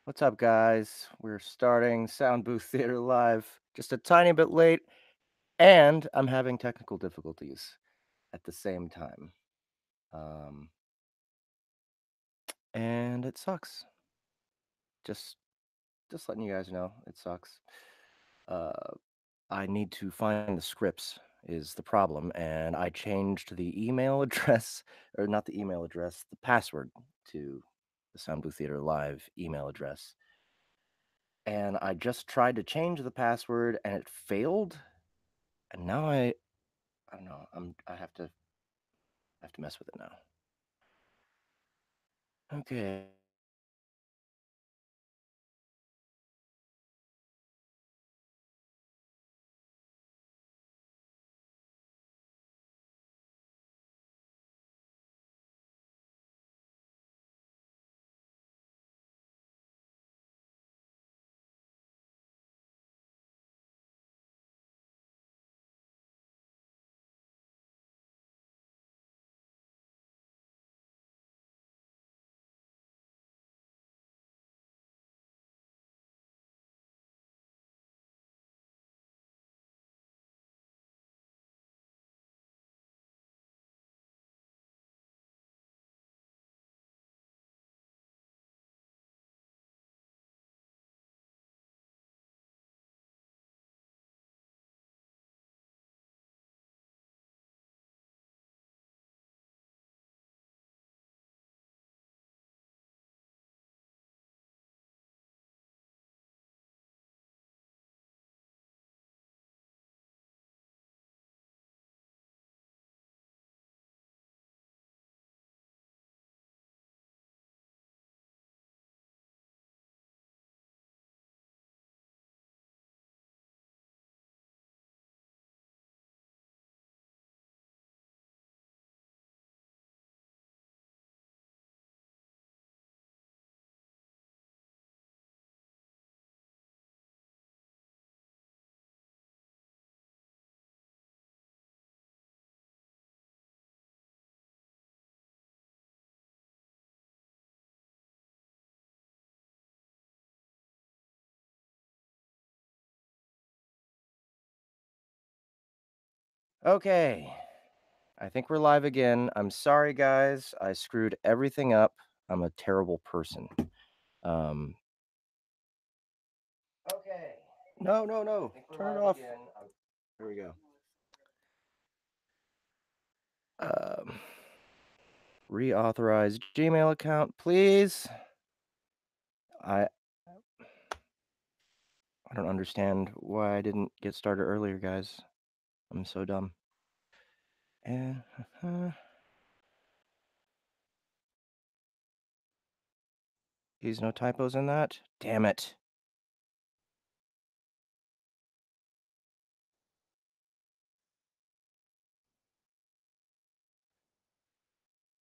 What's up, guys? We're starting Sound Booth Theater Live just a tiny bit late, and I'm having technical difficulties at the same time. Um, and it sucks. Just just letting you guys know, it sucks. Uh, I need to find the scripts is the problem, and I changed the email address, or not the email address, the password to the Sound Booth Theater Live email address. And I just tried to change the password and it failed. And now I don't know. I have to mess with it now. Okay. Okay. I think we're live again. I'm sorry, guys. I screwed everything up. I'm a terrible person. Um. Okay. No, no, no. Turn it off. Here we go. Um. Reauthorize Gmail account, please. I I don't understand why I didn't get started earlier, guys. I'm so dumb. And There's no typos in that. Damn it.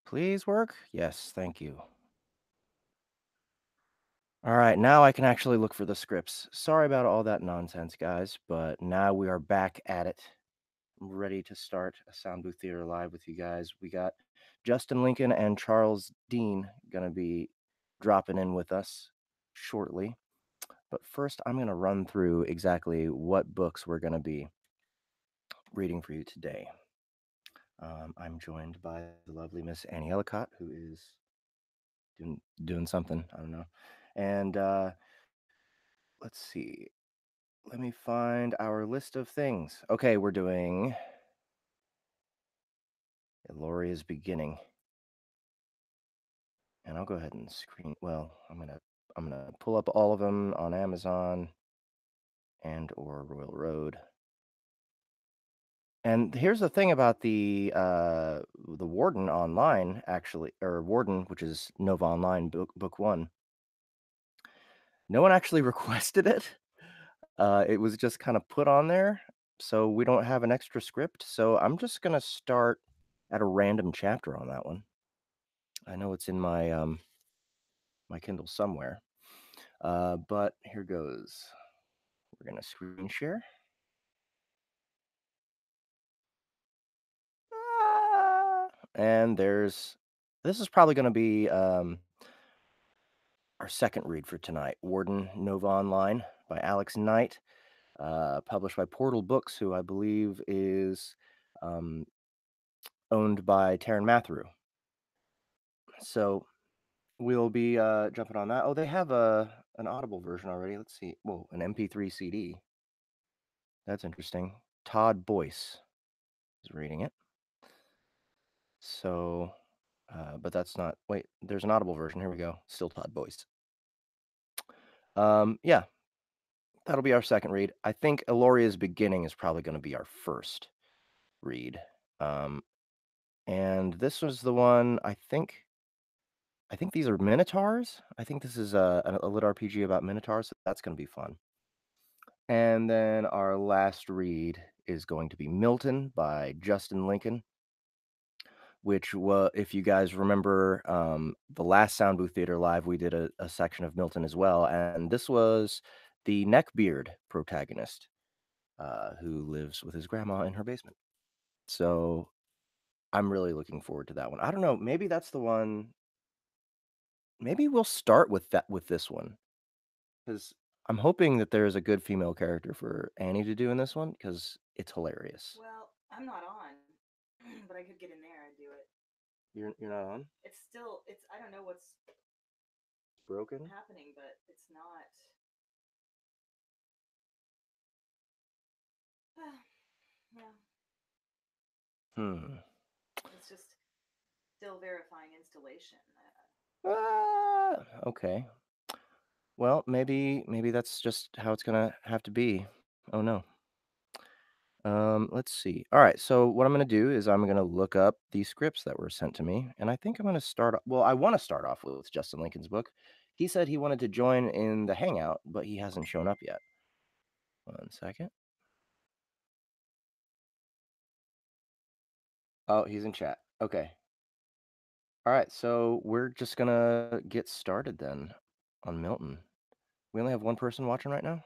Please work? Yes, thank you. All right, now I can actually look for the scripts. Sorry about all that nonsense, guys, but now we are back at it. I'm ready to start a Sound Booth Theater Live with you guys. We got Justin Lincoln and Charles Dean gonna be dropping in with us shortly. But first, I'm gonna run through exactly what books we're gonna be reading for you today. I'm joined by the lovely Miss Annie Ellicott, who is doing something. I don't know. And let's see. Let me find our list of things. Okay, we're doing Eloria's Beginning. And I'll go ahead and screen. Well, I'm gonna pull up all of them on Amazon and or Royal Road. And here's the thing about the Warden online, actually, or Warden, which is Nova Online book one. No one actually requested it. It was just kind of put on there, so we don't have an extra script. So I'm just gonna start at a random chapter on that one. I know it's in my Kindle somewhere, but here goes. We're gonna screen share. And this is probably gonna be our second read for tonight, Warden Nova Online by Alex Knight, published by Portal Books, who I believe is um, owned by Taryn Matheru. So we'll be jumping on that. Oh, they have an Audible version already. Let's see. Whoa, an MP3 CD. That's interesting. Todd Boyce is reading it. So, but that's not. Wait, there's an Audible version. Here we go. Still Todd Boyce. Yeah, that'll be our second read. I think Eloria's Beginning is probably going to be our first read. Um, and this was the one I think. I think these are Minotaurs. I think this is a lit RPG about Minotaurs. So that's going to be fun. And then our last read is going to be Milton by Justin Lincoln, which was, if you guys remember, the last Sound Booth Theater Live, we did a section of Milton as well. And this was the Neckbeard protagonist who lives with his grandma in her basement. So I'm really looking forward to that one. I don't know. Maybe that's the one. Maybe we'll start with this one, because I'm hoping that there's a good female character for Annie to do in this one, because it's hilarious. Well, I'm not on, but I could get in there and do it. You're not on? It's I don't know what's Broken? happening, but it's not. Yeah, Hmm. it's just still verifying installation. Okay. Well, maybe that's just how it's gonna have to be. Oh no. Let's see. All right, so what I'm gonna do is I'm gonna look up the scripts that were sent to me, and I think I'm gonna well, I want to start off with Justin Lincoln's book. He said he wanted to join in the hangout, but he hasn't shown up yet. One second. Oh, he's in chat. Okay. All right, so we're just gonna get started then on Milton. We only have one person watching right now,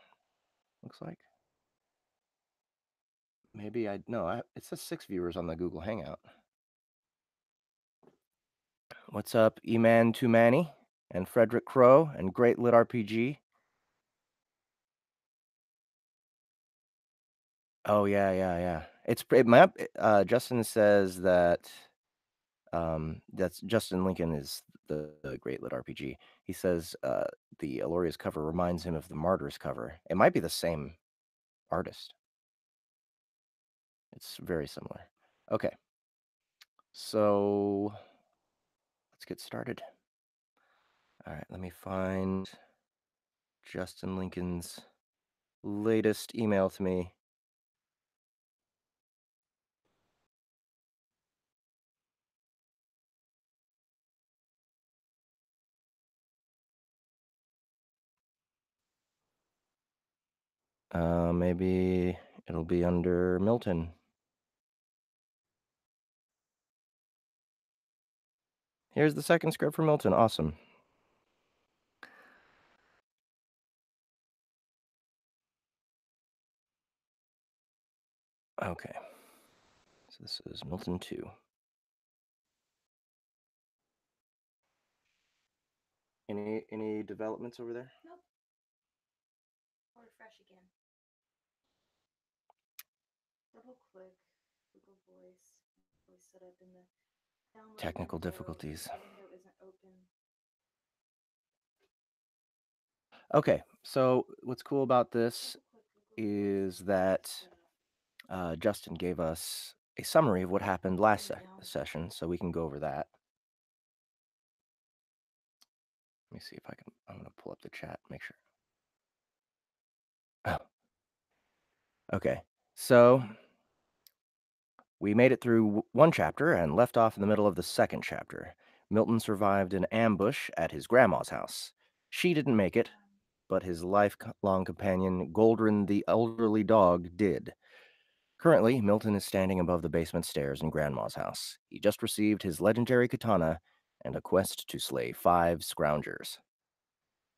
looks like. Maybe it says 6 viewers on the Google Hangout. What's up, Eman Tumani and Frederick Crow and Great Lit RPG? Oh yeah. Justin says that that's Justin Lincoln is the Great Lit RPG. He says the Eloria's cover reminds him of the Martyrs cover. It might be the same artist. It's very similar. Okay. So let's get started. All right, let me find Justin Lincoln's latest email to me. Maybe it'll be under Milton. Here's the second script for Milton. Awesome. Okay. So this is Milton 2. Any developments over there? Nope. I'll refresh again. Double click Google Voice set up in the download Technical window. difficulties. The window isn't open. Okay, so what's cool about this is that Justin gave us a summary of what happened last session, so we can go over that. Let me see if I can. I'm going to pull up the chat, make sure. Oh. Okay, so we made it through one chapter and left off in the middle of the second chapter. Milton survived an ambush at his grandma's house. She didn't make it, but his lifelong companion, Goldrin the elderly dog, did. Currently, Milton is standing above the basement stairs in Grandma's house. He just received his legendary katana and a quest to slay 5 scroungers.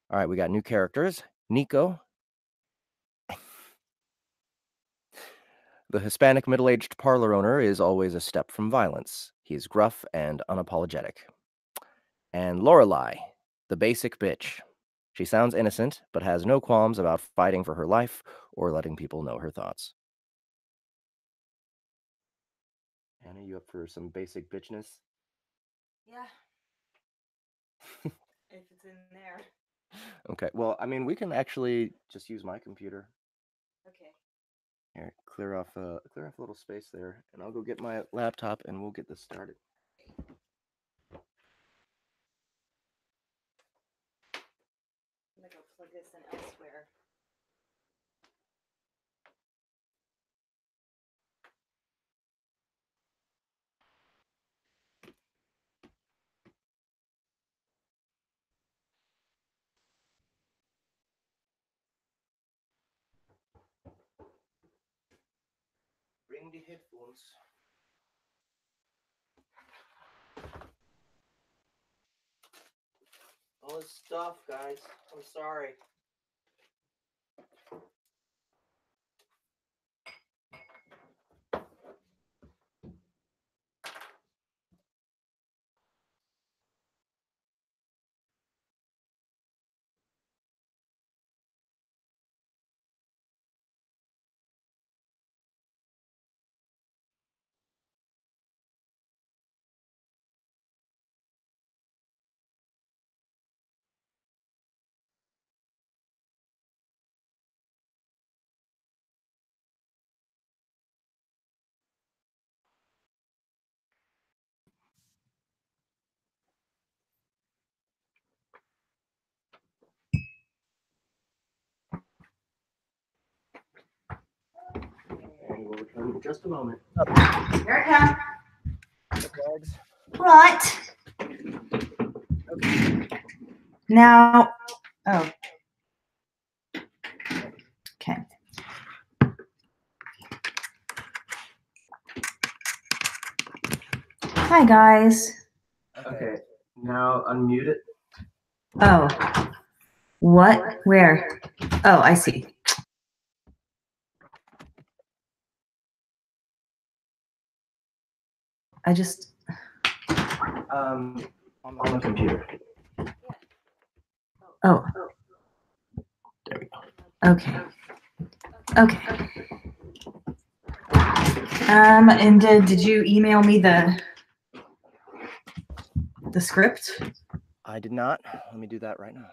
All right, we got new characters. Nico, the Hispanic middle-aged parlor owner, is always a step from violence. He is gruff and unapologetic. And Lorelei, The basic bitch. She sounds innocent, but has no qualms about fighting for her life or letting people know her thoughts. Anna, you up for some basic bitchness? Yeah. If it's in there. Okay, well, I mean, we can actually just use my computer. Okay. Here, clear off a little space there, and I'll go get my laptop, and we'll get this started. I'm gonna go plug this in elsewhere. Bring the headphones. All this stuff, guys. I'm sorry. And we'll return in just a moment. Here I The flags. come. Right. Okay. Now. Oh. Okay. Hi, guys. Okay. Now unmute it. Oh. What? Where? Oh, I see. I just. On the computer. Oh. There we go. Okay. Okay. And did you email me the script? I did not. Let me do that right now.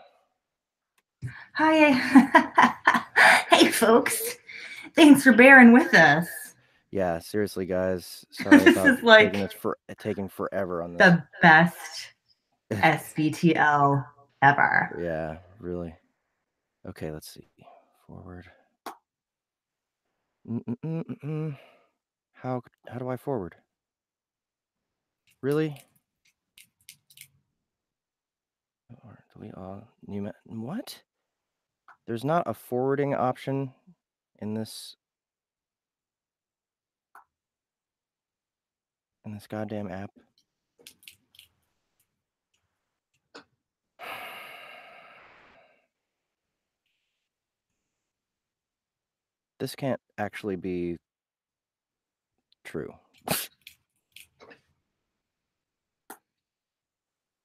Hi. Hey, folks. Thanks for bearing with us. Yeah, seriously, guys. Sorry This about is like taking forever on this. the best SBTL ever. Yeah, really. Okay, let's see. Forward. How do I forward? Really? Or delete all new what? There's not a forwarding option in this goddamn app. This can't actually be true.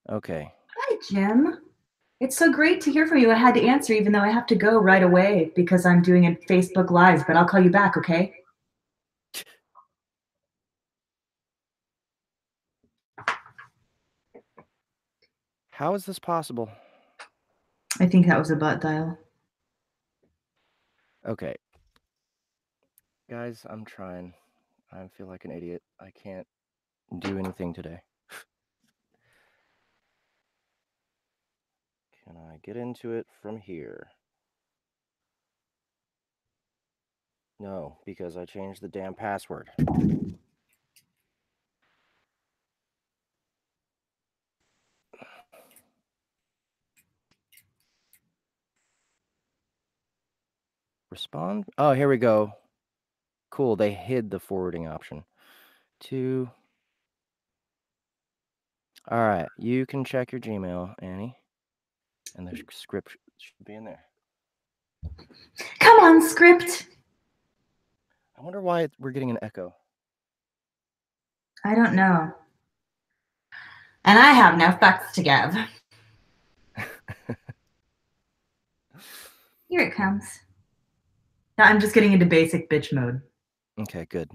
Okay. Hi, Jim. It's so great to hear from you. I had to answer even though I have to go right away because I'm doing a Facebook Live, but I'll call you back, okay? How is this possible? I think that was a butt dial. Okay. Guys, I'm trying. I feel like an idiot. I can't do anything today. Can I get into it from here? No, because I changed the damn password. Respond? Oh, here we go. Cool, they hid the forwarding option. All right, you can check your Gmail, Annie. And the script should be in there. Come on, script. I wonder why we're getting an echo. I don't know. And I have no fucks to give. Here it comes. Now I'm just getting into basic bitch mode. Okay, good.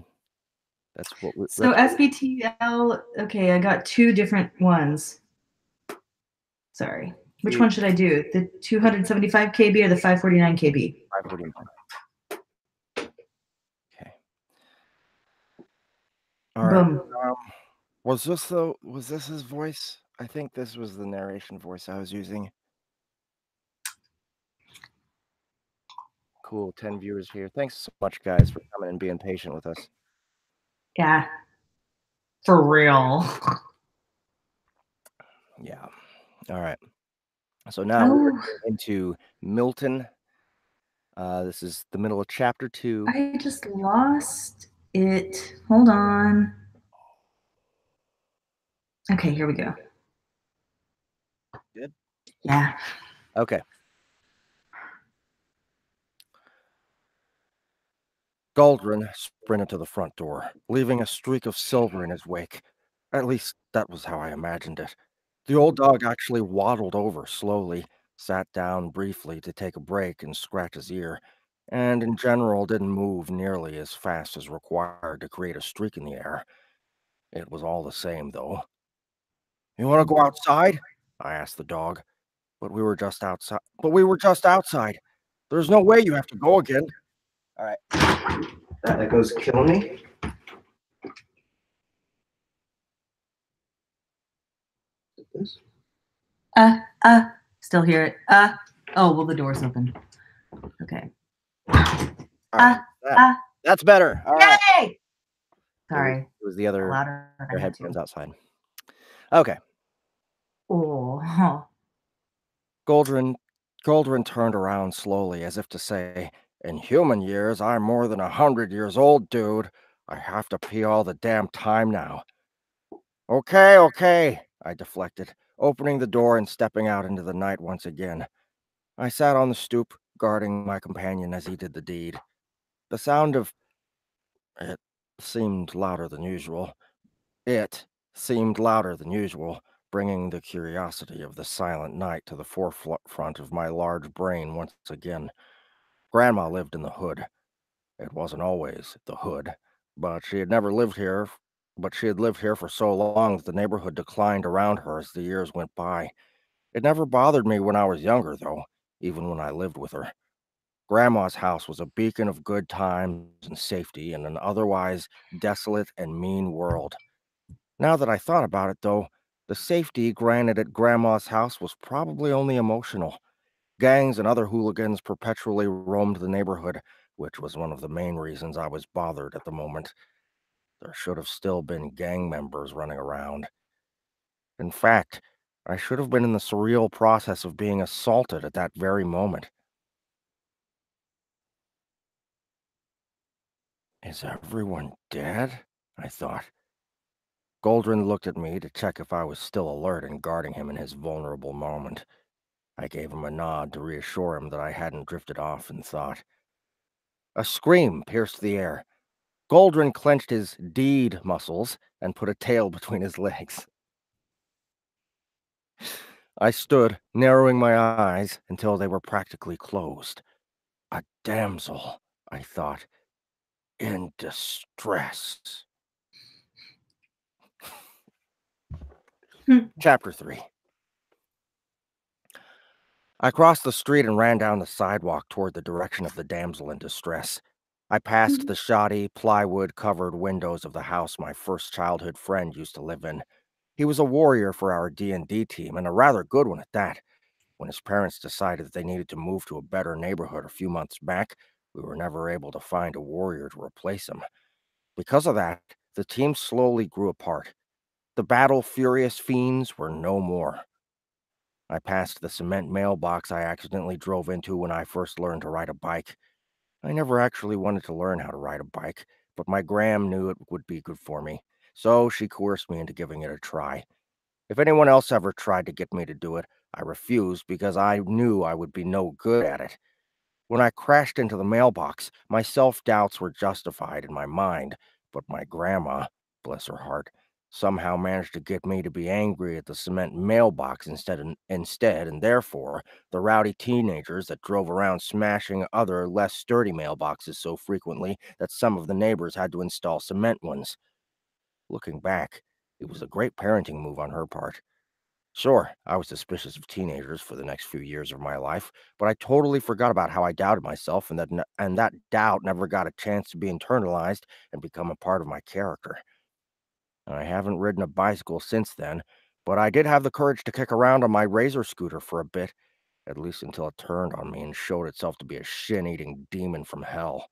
That's what So SBTL, okay, I got 2 different ones. Sorry. Which one should I do? The 275 KB or the 549 KB? 549. Okay. All right. Boom. Was this his voice? I think this was the narration voice I was using. Cool, 10 viewers here. Thanks so much, guys, for coming and being patient with us. Yeah. For real. Yeah. All right. So now we're Oh, getting into Milton. This is the middle of chapter 2. I just lost it. Hold on. Okay, here we go. Good. Yeah. Okay. Galdrin sprinted to the front door, leaving a streak of silver in his wake. At least that was how I imagined it. The old dog actually waddled over slowly, sat down briefly to take a break and scratch his ear, and in general didn't move nearly as fast as required to create a streak in the air. It was all the same, though. "You want to go outside?" I asked the dog. But we were just outside. There's no way you have to go again. All right. That echo's killing me. This? Still hear it. Oh, well, the door's open. Okay. All right. That's better. All right. Yay! Sorry. It was the other Louder than I had headphones to. outside. Okay. Oh. Goldrin turned around slowly as if to say, "In human years, I'm more than 100 years old, dude. I have to pee all the damn time now." Okay, okay, I deflected, opening the door and stepping out into the night once again. I sat on the stoop, guarding my companion as he did the deed. The sound of it seemed louder than usual. It seemed louder than usual, bringing the curiosity of the silent night to the forefront of my large brain once again. Grandma lived in the hood. It wasn't always the hood, but she had never lived here. But she had lived here for so long that the neighborhood declined around her as the years went by. It never bothered me when I was younger, though, even when I lived with her. Grandma's house was a beacon of good times and safety in an otherwise desolate and mean world. Now that I thought about it, though, the safety granted at Grandma's house was probably only emotional. Gangs and other hooligans perpetually roamed the neighborhood, which was one of the main reasons I was bothered at the moment. There should have still been gang members running around. In fact, I should have been in the surreal process of being assaulted at that very moment. Is everyone dead? I thought. Goldrin looked at me to check if I was still alert and guarding him in his vulnerable moment. I gave him a nod to reassure him that I hadn't drifted off in thought. A scream pierced the air. Goldrin clenched his deed muscles and put a tail between his legs. I stood, narrowing my eyes until they were practically closed. A damsel, I thought, in distress. Chapter 3. I crossed the street and ran down the sidewalk toward the direction of the damsel in distress. I passed the shoddy, plywood-covered windows of the house my first childhood friend used to live in. He was a warrior for our D&D team, and a rather good one at that. When his parents decided that they needed to move to a better neighborhood a few months back, we were never able to find a warrior to replace him. Because of that, the team slowly grew apart. The battle-furious fiends were no more. I passed the cement mailbox I accidentally drove into when I first learned to ride a bike. I never actually wanted to learn how to ride a bike, but my Gram knew it would be good for me, so she coerced me into giving it a try. If anyone else ever tried to get me to do it, I refused because I knew I would be no good at it. When I crashed into the mailbox, my self-doubts were justified in my mind, but my grandma, bless her heart, somehow managed to get me to be angry at the cement mailbox instead, and therefore the rowdy teenagers that drove around smashing other less sturdy mailboxes so frequently that some of the neighbors had to install cement ones. Looking back, it was a great parenting move on her part. Sure, I was suspicious of teenagers for the next few years of my life, but I totally forgot about how I doubted myself, and that doubt never got a chance to be internalized and become a part of my character. I haven't ridden a bicycle since then, but I did have the courage to kick around on my razor scooter for a bit, at least until it turned on me and showed itself to be a shin-eating demon from hell.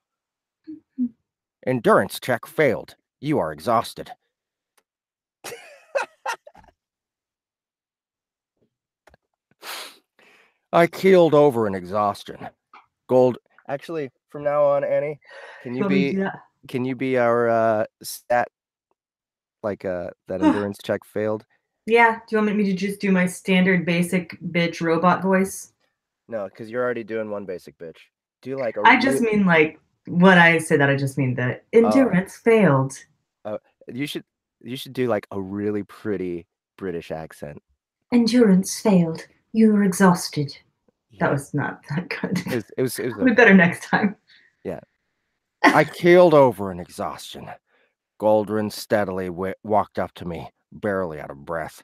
Endurance check failed. You are exhausted. I keeled over in exhaustion. Gold. Actually, from now on, Annie, can You you want me to be do that? can you be our stat that endurance check failed? Yeah. Do you want me to just do my standard basic bitch robot voice? No, because you're already doing one basic bitch. Do like a I just mean like when I say that, I just mean the oh endurance failed. oh you should do like a really pretty British accent. Endurance failed. You were exhausted. That Yeah, was not that good. it was I'll be okay. better next time. Yeah, I keeled over in exhaustion. Goldrin steadily walked up to me, barely out of breath.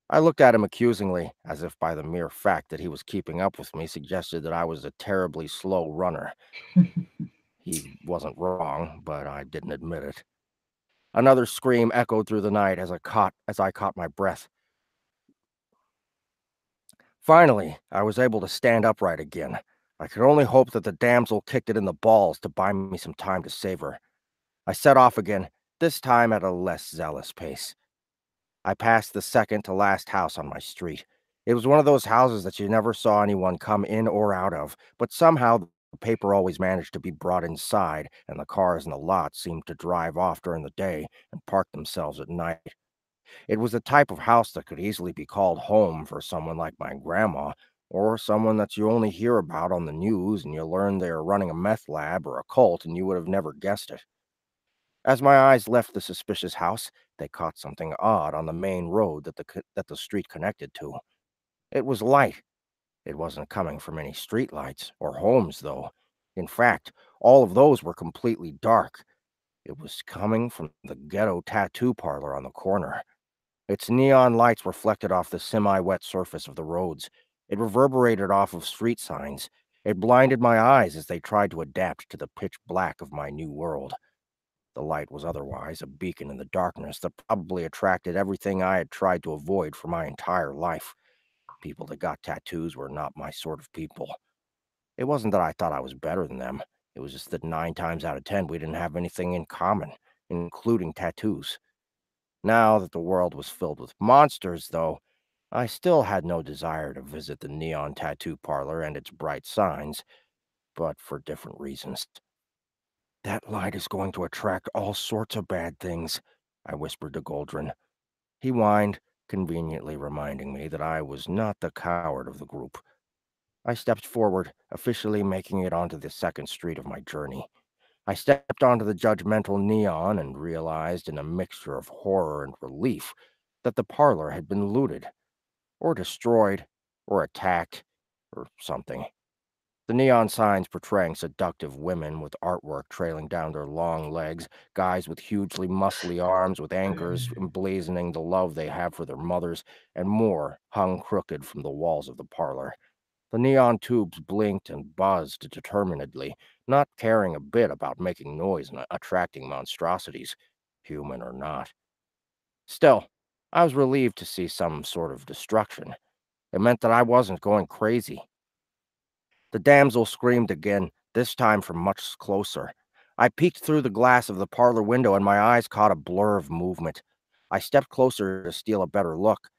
I looked at him accusingly, as if by the mere fact that he was keeping up with me suggested that I was a terribly slow runner. He wasn't wrong, but I didn't admit it. Another scream echoed through the night as I caught my breath. Finally, I was able to stand upright again. I could only hope that the damsel kicked it in the balls to buy me some time to save her. I set off again, this time at a less zealous pace. I passed the second to last house on my street. It was one of those houses that you never saw anyone come in or out of, but somehow the paper always managed to be brought inside, and the cars in the lot seemed to drive off during the day and park themselves at night. It was the type of house that could easily be called home for someone like my grandma, or someone that you only hear about on the news and you learn they are running a meth lab or a cult and you would have never guessed it. As my eyes left the suspicious house, they caught something odd on the main road that the street connected to. It was light. It wasn't coming from any streetlights or homes, though. In fact, all of those were completely dark. It was coming from the ghetto tattoo parlor on the corner. Its neon lights reflected off the semi-wet surface of the roads. It reverberated off of street signs. It blinded my eyes as they tried to adapt to the pitch black of my new world. The light was otherwise a beacon in the darkness that probably attracted everything I had tried to avoid for my entire life. People that got tattoos were not my sort of people. It wasn't that I thought I was better than them. It was just that 9 times out of 10 we didn't have anything in common, including tattoos. Now that the world was filled with monsters, though, I still had no desire to visit the neon tattoo parlor and its bright signs, but for different reasons. That light is going to attract all sorts of bad things, I whispered to Goldrin. He whined, conveniently reminding me that I was not the coward of the group. I stepped forward, officially making it onto the second street of my journey. I stepped onto the judgmental neon and realized in a mixture of horror and relief that the parlor had been looted, or destroyed, or attacked, or something. The neon signs portraying seductive women with artwork trailing down their long legs, guys with hugely muscly arms with anchors emblazoning the love they have for their mothers, and more hung crooked from the walls of the parlor. The neon tubes blinked and buzzed determinedly, not caring a bit about making noise and attracting monstrosities, human or not. Still, I was relieved to see some sort of destruction. It meant that I wasn't going crazy. The damsel screamed again, this time from much closer. I peeked through the glass of the parlor window and my eyes caught a blur of movement. I stepped closer to steal a better look.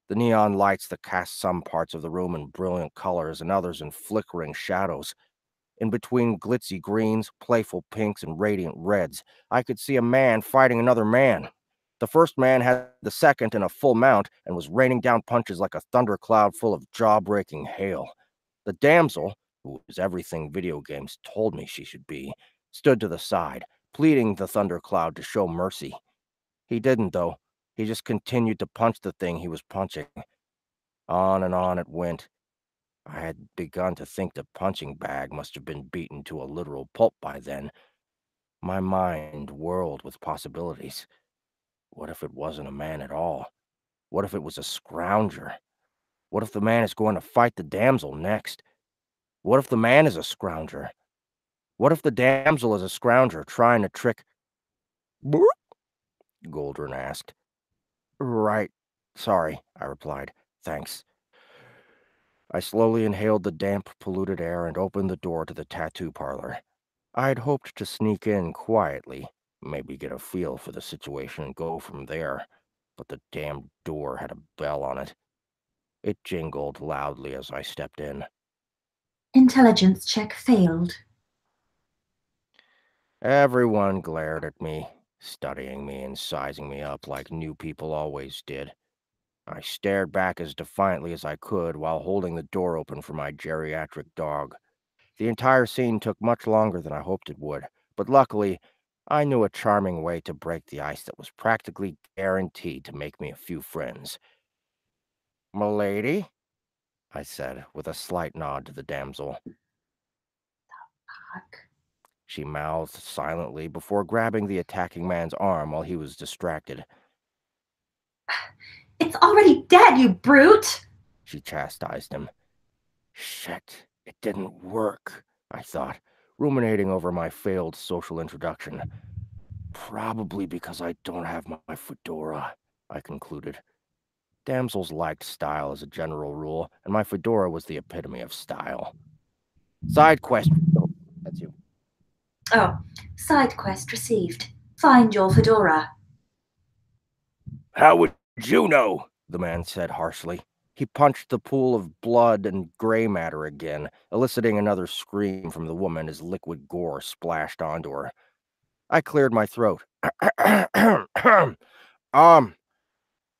The neon lights that cast some parts of the room in brilliant colors and others in flickering shadows. In between glitzy greens, playful pinks, and radiant reds, I could see a man fighting another man. The first man had the second in a full mount and was raining down punches like a thundercloud full of jaw-breaking hail. The damsel, who was everything video games told me she should be, stood to the side, pleading the thundercloud to show mercy. He didn't, though. He just continued to punch the thing he was punching. On and on it went. I had begun to think the punching bag must have been beaten to a literal pulp by then. My mind whirled with possibilities. What if it wasn't a man at all? What if it was a scrounger? What if the man is going to fight the damsel next? What if the man is a scrounger? What if the damsel is a scrounger trying to trick... Brr? Goldrin asked. Right. Sorry, I replied. Thanks. I slowly inhaled the damp, polluted air and opened the door to the tattoo parlor. I had hoped to sneak in quietly, maybe get a feel for the situation and go from there, but the damned door had a bell on it. It jingled loudly as I stepped in. Intelligence check failed. Everyone glared at me, studying me and sizing me up like new people always did. I stared back as defiantly as I could while holding the door open for my geriatric dog. The entire scene took much longer than I hoped it would, but luckily, I knew a charming way to break the ice that was practically guaranteed to make me a few friends. "Milady?" I said, with a slight nod to the damsel. Fuck. She mouthed silently before grabbing the attacking man's arm while he was distracted. It's already dead, you brute! She chastised him. Shit, it didn't work, I thought, ruminating over my failed social introduction. Probably because I don't have my fedora, I concluded. Damsels liked style as a general rule, and my fedora was the epitome of style. Side quest. Oh, that's you. Oh, side quest received. Find your fedora. How would you know? The man said harshly. He punched the pool of blood and gray matter again, eliciting another scream from the woman as liquid gore splashed onto her. I cleared my throat.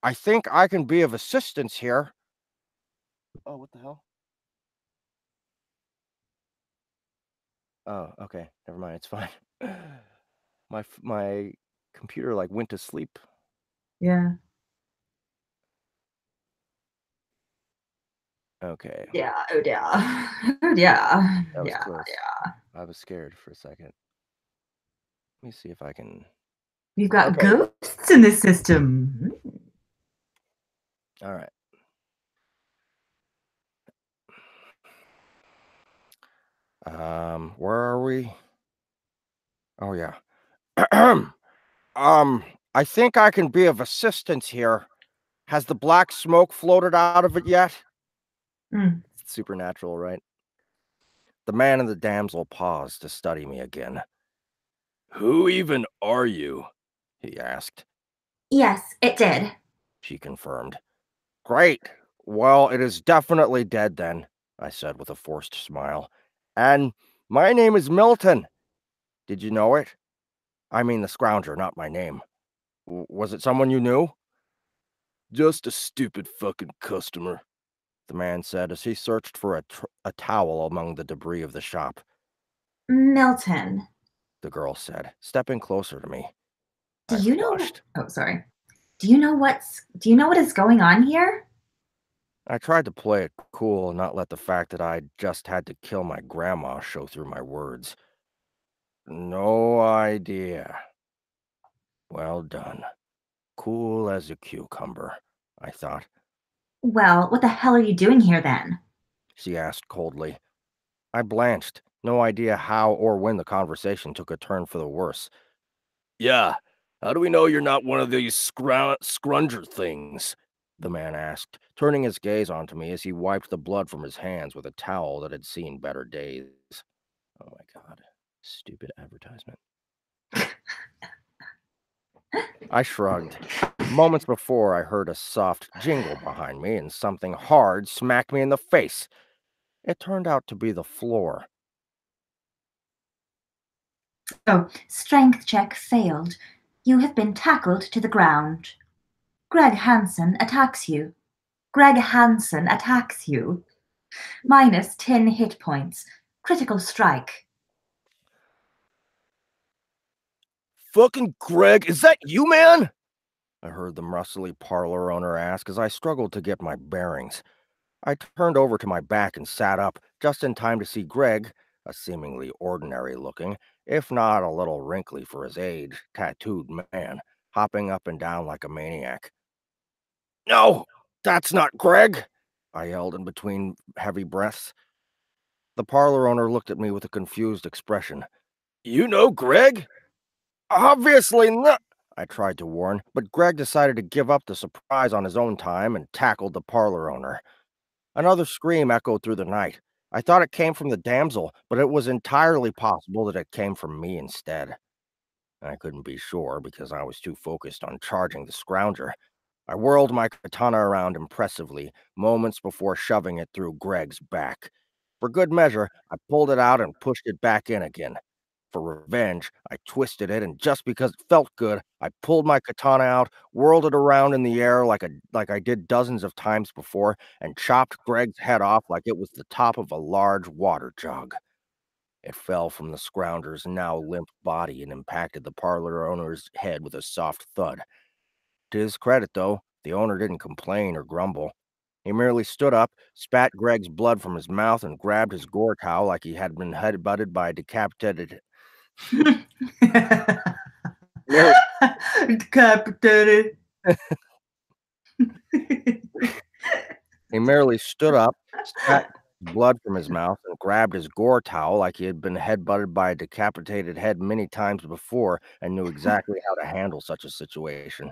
I think I can be of assistance here. Oh, what the hell? Oh, okay. Never mind. It's fine. My computer like went to sleep. Yeah. Okay. Yeah. Oh yeah. Oh yeah. That was Yeah. close. Yeah. I was scared for a second. Let me see if I can. We've got Okay. ghosts in this system. All right. Where are we? Oh yeah. I think I can be of assistance here. Has the black smoke floated out of it yet? Mm. It's supernatural, right? The man and the damsel paused to study me again. Who even are you? He asked. Yes, it did. She confirmed. Great. Well, it is definitely dead then, I said with a forced smile. And my name is Milton. Did you know it? I mean the scrounger, not my name. Was it someone you knew? Just a stupid fucking customer, the man said as he searched for a towel among the debris of the shop. Milton, The girl said, stepping closer to me. do I you know? flushed. Oh, sorry. Do you know what is going on here? I tried to play it cool and not let the fact that I just had to kill my grandma show through my words. No idea. Well done. Cool as a cucumber, I thought. Well, what the hell are you doing here then? She asked coldly. I blanched, no idea how or when the conversation took a turn for the worse. Yeah, how do we know you're not one of these scrunger things? The man asked, turning his gaze onto me as he wiped the blood from his hands with a towel that had seen better days. Oh my god. Stupid advertisement. I shrugged. Moments before, I heard a soft jingle behind me and something hard smacked me in the face. It turned out to be the floor. Oh, strength check failed. You have been tackled to the ground. Greg Hansen attacks you. Greg Hansen attacks you. Minus 10 hit points. Critical strike. Fucking Greg, is that you, man? I heard the rustly parlor owner ask as I struggled to get my bearings. I turned over to my back and sat up, just in time to see Greg, a seemingly ordinary looking, if not a little wrinkly for his age, tattooed man, hopping up and down like a maniac. No, that's not Greg, I yelled in between heavy breaths. The parlor owner looked at me with a confused expression. You know Greg? Obviously not, I tried to warn, but Greg decided to give up the surprise on his own time and tackled the parlor owner. Another scream echoed through the night. I thought it came from the damsel, but it was entirely possible that it came from me instead. I couldn't be sure because I was too focused on charging the scrounger. I whirled my katana around impressively, moments before shoving it through Greg's back. For good measure, I pulled it out and pushed it back in again. For revenge, I twisted it, and just because it felt good, I pulled my katana out, whirled it around in the air like I did dozens of times before, and chopped Greg's head off like it was the top of a large water jug. It fell from the scrounger's now limp body and impacted the parlor owner's head with a soft thud. To his credit, though, the owner didn't complain or grumble. He merely stood up, spat Greg's blood from his mouth, and grabbed his gore towel like he had been head-butted by a decapitated. Merely, Decapitated. he merely stood up, spat blood from his mouth, and grabbed his gore towel like he had been head-butted by a decapitated head many times before and knew exactly how to handle such a situation.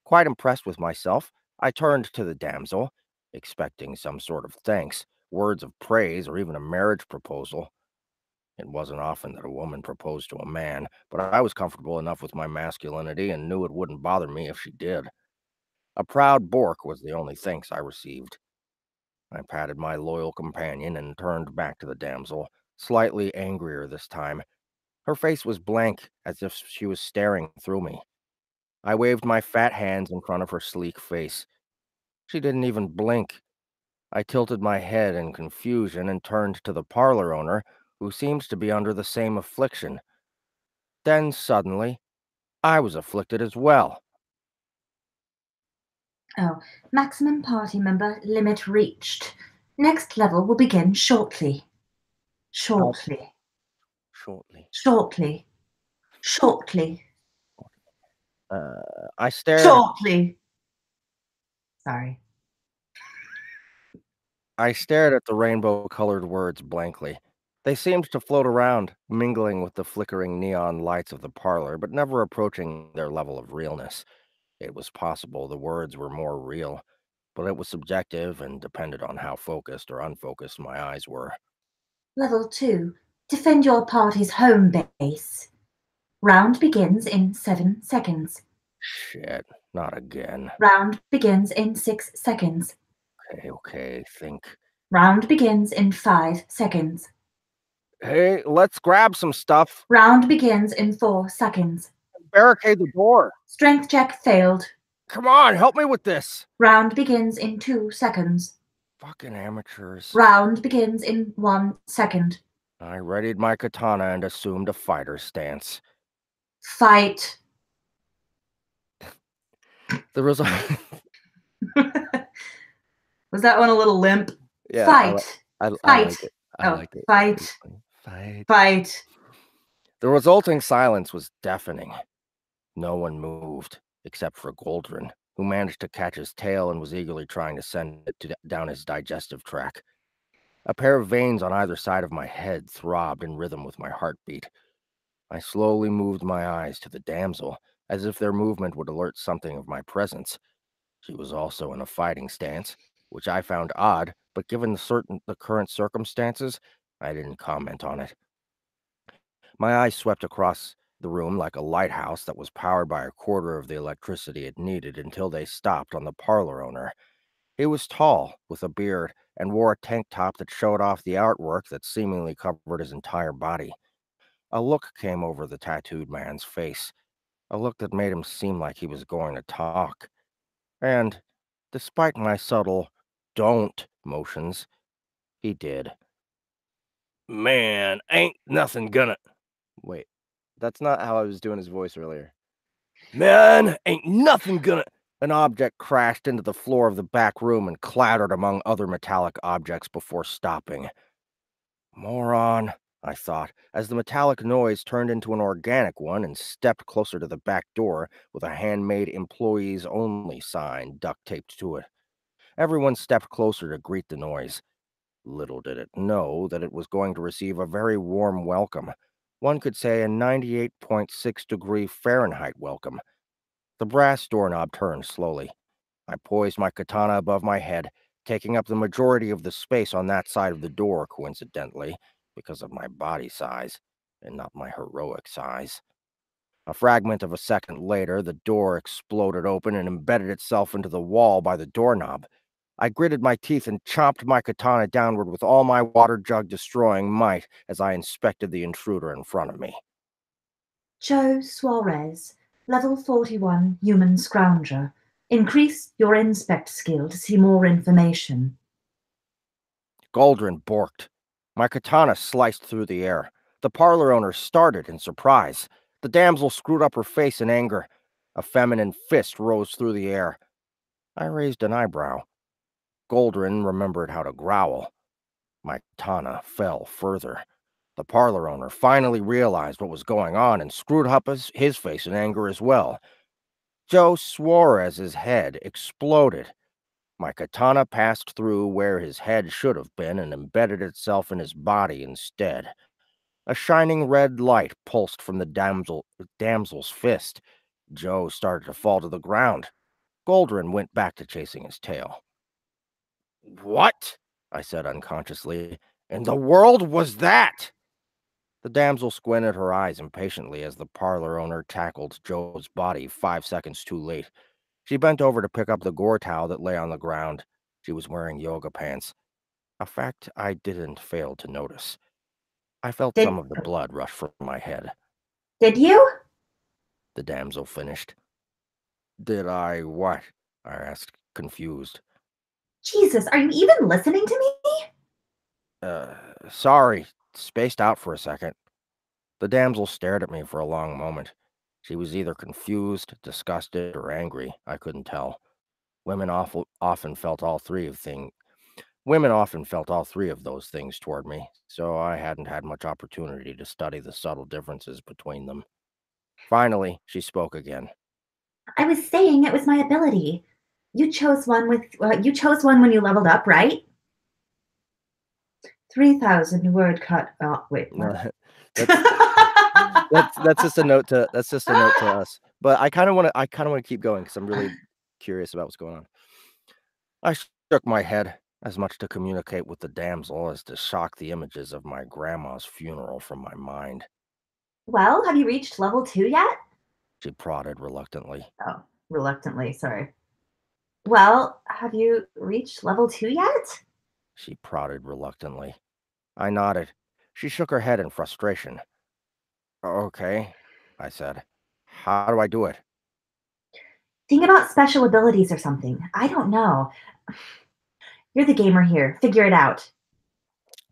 Quite impressed with myself, I turned to the damsel, expecting some sort of thanks, words of praise, or even a marriage proposal. It wasn't often that a woman proposed to a man, but I was comfortable enough with my masculinity and knew it wouldn't bother me if she did. A proud Bork was the only thanks I received. I patted my loyal companion and turned back to the damsel, slightly angrier this time. Her face was blank, as if she was staring through me. I waved my fat hands in front of her sleek face. She didn't even blink. I tilted my head in confusion and turned to the parlor owner, who seemed to be under the same affliction. Then suddenly, I was afflicted as well. Oh, maximum party member limit reached. Next level will begin shortly. Shortly. Shortly. Shortly. Shortly. I stared Shortly. Sorry. I stared at the rainbow-colored words blankly. They seemed to float around, mingling with the flickering neon lights of the parlor, but never approaching their level of realness. It was possible the words were more real, but it was subjective and depended on how focused or unfocused my eyes were. Level 2. Defend your party's home base. Round begins in 7 seconds. Shit, not again. Round begins in 6 seconds. Okay, think. Round begins in 5 seconds. Hey, let's grab some stuff. Round begins in 4 seconds. Barricade the door. Strength check failed. Come on, help me with this. Round begins in 2 seconds. Fucking amateurs. Round begins in 1 second. I readied my katana and assumed a fighter stance. Fight. The result. Was that one a little limp? Yeah, Fight. I Fight. like it. I Oh, like it. fight. Fight. Fight. The resulting silence was deafening. No one moved, except for Goldrin, who managed to catch his tail and was eagerly trying to send it down his digestive tract. A pair of veins on either side of my head throbbed in rhythm with my heartbeat. I slowly moved my eyes to the damsel, as if their movement would alert something of my presence. She was also in a fighting stance, which I found odd, but given the current circumstances, I didn't comment on it. My eyes swept across the room like a lighthouse that was powered by a quarter of the electricity it needed until they stopped on the parlor owner. He was tall, with a beard, and wore a tank top that showed off the artwork that seemingly covered his entire body. A look came over the tattooed man's face, a look that made him seem like he was going to talk. And, despite my subtle "don't" motions, he did. Man, ain't nothing gonna. Wait, that's not how I was doing his voice earlier. Man, ain't nothing gonna... An object crashed into the floor of the back room and clattered among other metallic objects before stopping. Moron, I thought, as the metallic noise turned into an organic one and stepped closer to the back door with a handmade employees only sign duct taped to it. Everyone stepped closer to greet the noise. Little did it know that it was going to receive a very warm welcome. One could say a 98.6-degree Fahrenheit welcome. The brass doorknob turned slowly. I poised my katana above my head, taking up the majority of the space on that side of the door, coincidentally, because of my body size, and not my heroic size. A fragment of a second later, the door exploded open and embedded itself into the wall by the doorknob. I gritted my teeth and chopped my katana downward with all my water jug destroying might as I inspected the intruder in front of me. Joe Suarez, level 41, human scrounger. Increase your inspect skill to see more information. Goldrin borked. My katana sliced through the air. The parlor owner started in surprise. The damsel screwed up her face in anger. A feminine fist rose through the air. I raised an eyebrow. Goldrin remembered how to growl. My katana fell further. The parlor owner finally realized what was going on and screwed up his face in anger as well. Joe Suarez's head exploded. My katana passed through where his head should have been and embedded itself in his body instead. A shining red light pulsed from the damsel's fist. Joe started to fall to the ground. Goldrin went back to chasing his tail. "What?" I said unconsciously. "In the world was that?" The damsel squinted her eyes impatiently as the parlor owner tackled Joe's body 5 seconds too late. She bent over to pick up the gore towel that lay on the ground. She was wearing yoga pants, a fact I didn't fail to notice. I felt some of the blood rush from my head. Did you? The damsel finished. "Did I what?" I asked, confused. Jesus, are you even listening to me? Sorry, spaced out for a second. The damsel stared at me for a long moment. She was either confused, disgusted, or angry. I couldn't tell. Women often felt all three of those things toward me, so I hadn't had much opportunity to study the subtle differences between them. Finally, she spoke again. I was saying it was my ability. You chose one when you leveled up, right? 3,000 word cut. Oh, wait. No, that's just a note to us. But I kind of want to keep going because I'm really curious about what's going on. I shook my head, as much to communicate with the damsel as to shock the images of my grandma's funeral from my mind. Well, have you reached level 2 yet? She prodded reluctantly. Oh, reluctantly, sorry. Well, have you reached level 2 yet? She prodded reluctantly. I nodded. She shook her head in frustration. "Okay," I said. "How do I do it?" Think about special abilities or something. I don't know. You're the gamer here. Figure it out.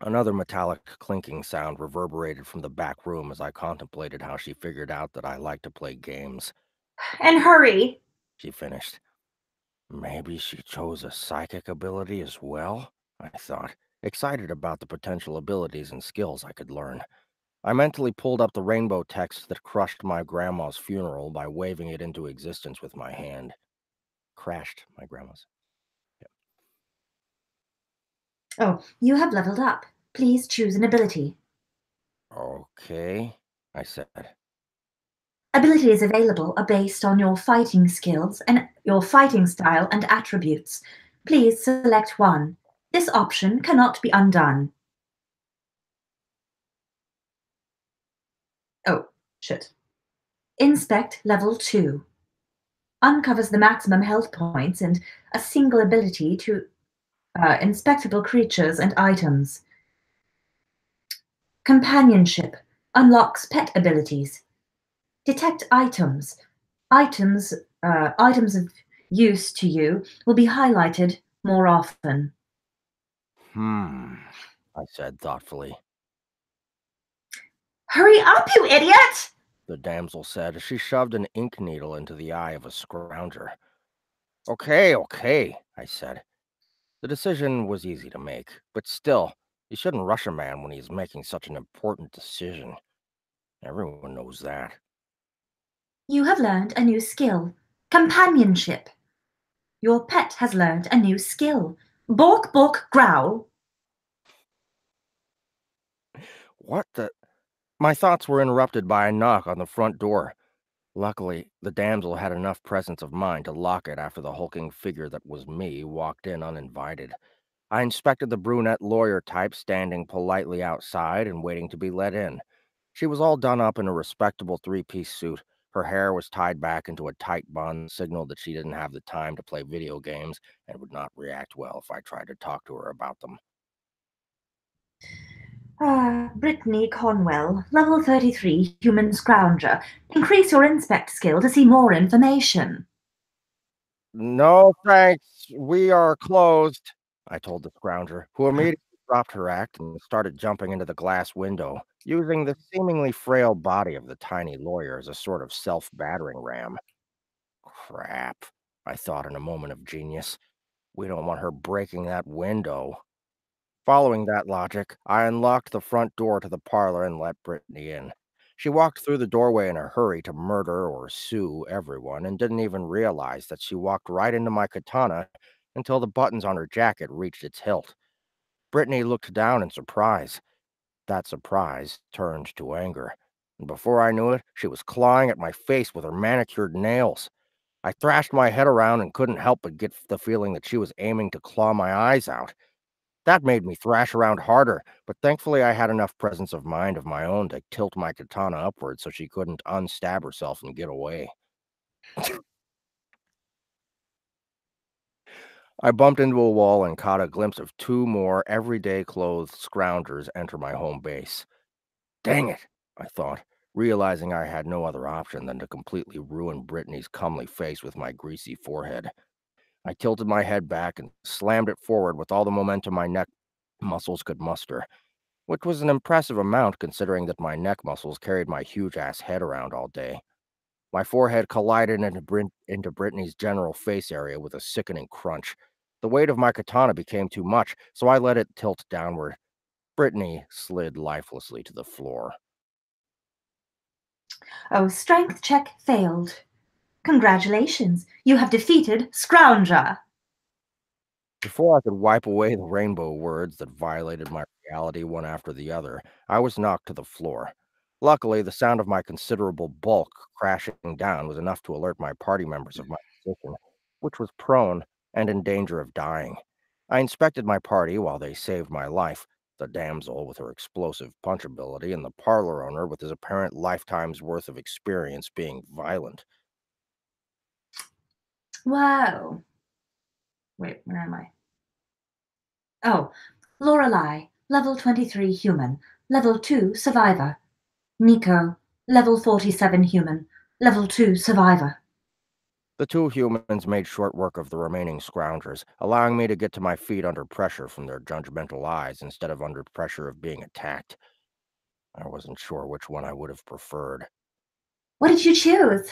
Another metallic clinking sound reverberated from the back room as I contemplated how she figured out that I like to play games. And hurry! She finished. Maybe she chose a psychic ability as well, I thought, excited about the potential abilities and skills I could learn. I mentally pulled up the rainbow text that crushed my grandma's funeral by waving it into existence with my hand. Crashed my grandma's. Oh, you have leveled up. Please choose an ability. Okay, I said. Abilities available are based on your fighting skills and your fighting style and attributes. Please select one. This option cannot be undone. Oh, shit. Inspect level 2. Uncovers the maximum health points and a single ability to inspectable creatures and items. Companionship unlocks pet abilities. Detect items. Items of use to you will be highlighted more often. I said thoughtfully. Hurry up, you idiot! the damsel said as she shoved an ink needle into the eye of a scrounger. Okay, okay, I said. The decision was easy to make, but still, you shouldn't rush a man when he is making such an important decision. Everyone knows that. You have learned a new skill. Companionship. Your pet has learned a new skill. Bork, bork, growl. What the? My thoughts were interrupted by a knock on the front door. Luckily, the damsel had enough presence of mind to lock it after the hulking figure that was me walked in uninvited. I inspected the brunette lawyer type standing politely outside and waiting to be let in. She was all done up in a respectable three-piece suit. Her hair was tied back into a tight bun, signaled that she didn't have the time to play video games and would not react well if I tried to talk to her about them. Brittany Conwell, level 33, human scrounger. Increase your inspect skill to see more information. No, thanks. We are closed, I told the scrounger, who immediately dropped her act and started jumping into the glass window, using the seemingly frail body of the tiny lawyer as a sort of self-battering ram. Crap, I thought in a moment of genius. We don't want her breaking that window. Following that logic, I unlocked the front door to the parlor and let Brittany in. She walked through the doorway in a hurry to murder or sue everyone and didn't even realize that she walked right into my katana until the buttons on her jacket reached its hilt. Brittany looked down in surprise. That surprise turned to anger. And before I knew it, she was clawing at my face with her manicured nails. I thrashed my head around and couldn't help but get the feeling that she was aiming to claw my eyes out. That made me thrash around harder, but thankfully I had enough presence of mind of my own to tilt my katana upward so she couldn't unstab herself and get away. I bumped into a wall and caught a glimpse of two more everyday clothed scroungers enter my home base. Dang it, I thought, realizing I had no other option than to completely ruin Brittany's comely face with my greasy forehead. I tilted my head back and slammed it forward with all the momentum my neck muscles could muster, which was an impressive amount considering that my neck muscles carried my huge-ass head around all day. My forehead collided into Brittany's general face area with a sickening crunch. The weight of my katana became too much, so I let it tilt downward. Brittany slid lifelessly to the floor. Oh, strength check failed. Congratulations, you have defeated Scrounger. Before I could wipe away the rainbow words that violated my reality one after the other, I was knocked to the floor. Luckily, the sound of my considerable bulk crashing down was enough to alert my party members of my position, which was prone and in danger of dying. I inspected my party while they saved my life, the damsel with her explosive punch ability and the parlor owner with his apparent lifetime's worth of experience being violent. Whoa. Wait, where am I? Oh, Lorelei, level 23 human, level 2 survivor. Nico, level 47 human, level 2 survivor. The two humans made short work of the remaining scroungers, allowing me to get to my feet under pressure from their judgmental eyes instead of under pressure of being attacked. I wasn't sure which one I would have preferred, What did you choose?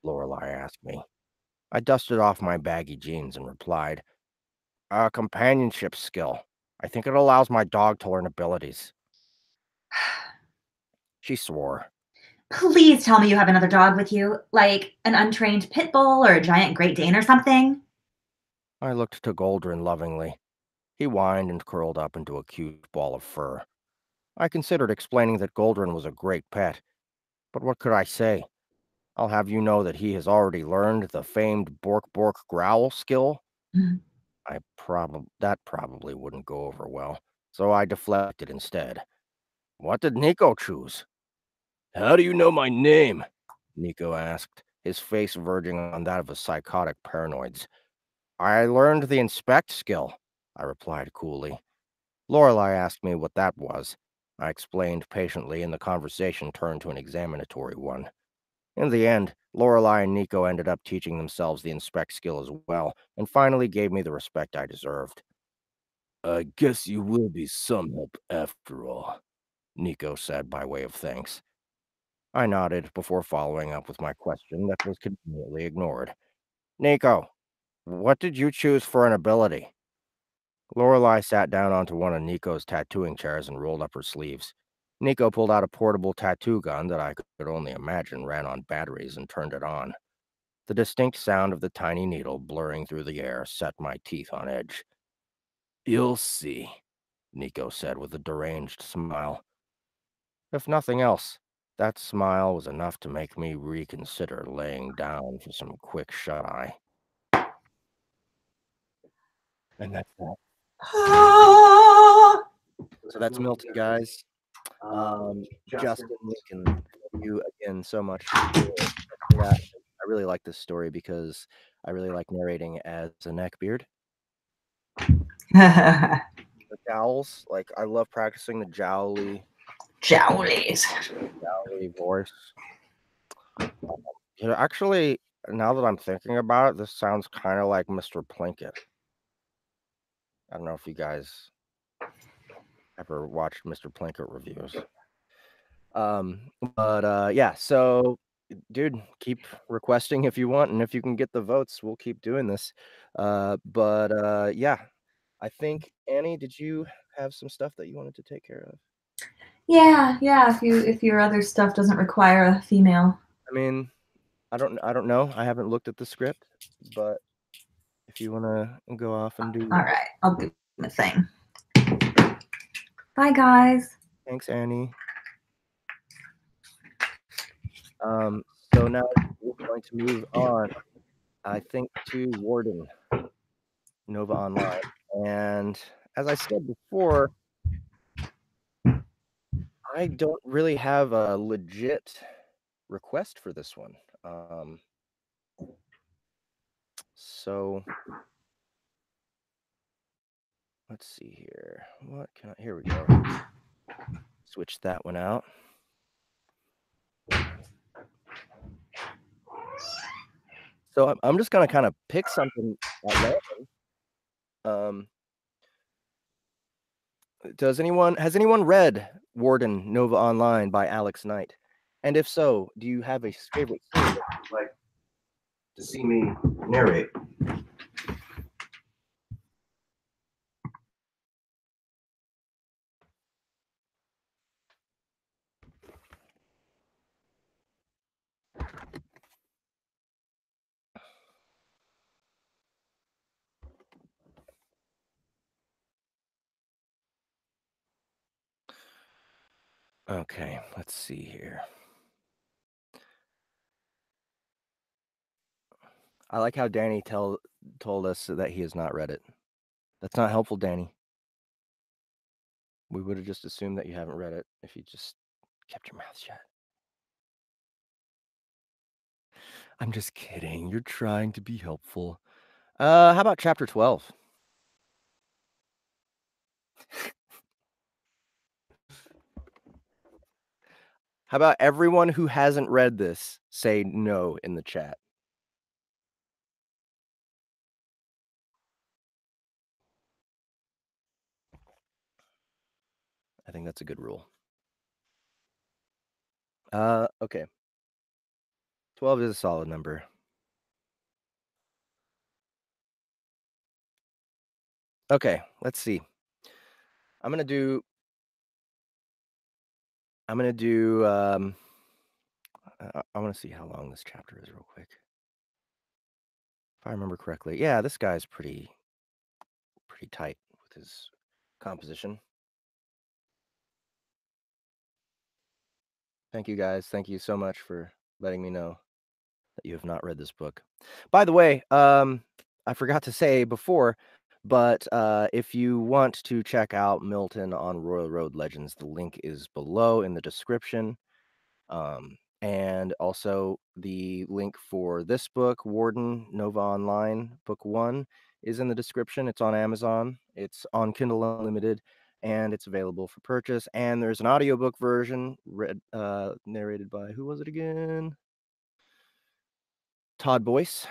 Lorelei asked me. I dusted off my baggy jeans and replied, "A companionship skill. I think it allows my dog to learn abilities." She swore. Please tell me you have another dog with you, like an untrained pit bull or a giant Great Dane or something. I looked to Goldrin lovingly. He whined and curled up into a cute ball of fur. I considered explaining that Goldrin was a great pet, but what could I say? I'll have you know that he has already learned the famed Bork Bork Growl skill. Mm. That probably wouldn't go over well, so I deflected instead. What did Nico choose? How do you know my name? Nico asked, his face verging on that of a psychotic paranoid's. I learned the inspect skill, I replied coolly. Lorelei asked me what that was. I explained patiently, and the conversation turned to an examinatory one. In the end, Lorelei and Nico ended up teaching themselves the inspect skill as well, and finally gave me the respect I deserved. I guess you will be some help after all, Nico said by way of thanks. I nodded before following up with my question that was conveniently ignored. Nico, what did you choose for an ability? Lorelei sat down onto one of Nico's tattooing chairs and rolled up her sleeves. Nico pulled out a portable tattoo gun that I could only imagine ran on batteries and turned it on. The distinct sound of the tiny needle blurring through the air set my teeth on edge. You'll see, Nico said with a deranged smile. If nothing else, that smile was enough to make me reconsider laying down for some quick shut-eye. And that's that. So that's Milton, guys. Justin, Lincoln, thank you again so much for that. I really like this story because I really like narrating as a neckbeard. The jowls, like I love practicing the jowly voice. Actually, now that I'm thinking about it, this sounds kind of like Mr. Plinkett. I don't know if you guys ever watched Mr. Plinkett reviews. Yeah, so dude, keep requesting if you want, and if you can get the votes, we'll keep doing this. Yeah, I think Annie, did you have some stuff that you wanted to take care of? Yeah. If your other stuff doesn't require a female. I mean, I don't know. I haven't looked at the script, but if you want to go off and do. All right, I'll do the thing. Bye, guys. Thanks, Annie. So now we're going to move on, I think, to Warden, Nova Online. And as I said before, I don't really have a legit request for this one. So let's see here. Here we go. Switch that one out. So I'm just gonna kind of pick something at random. Has anyone read Warden Nova Online by Alex Knight? And if so, do you have a favorite scene that you'd like to see me narrate? Okay, let's see here. I like how Danny told us that he has not read it. That's not helpful, Danny. We would have just assumed that you haven't read it if you just kept your mouth shut. I'm just kidding. You're trying to be helpful. How about chapter 12? How about everyone who hasn't read this say no in the chat? I think that's a good rule. Okay. 12 is a solid number. Okay, let's see. I want to see how long this chapter is real quick. If I remember correctly. Yeah, this guy's pretty tight with his composition. Thank you guys. Thank you so much for letting me know that you have not read this book. By the way, I forgot to say before, but if you want to check out Milton on Royal Road Legends, the link is below in the description. And also the link for this book, Warden Nova Online, Book 1, is in the description. It's on Amazon. It's on Kindle Unlimited, and it's available for purchase. And there's an audiobook version narrated by, who was it again? Todd Boyce.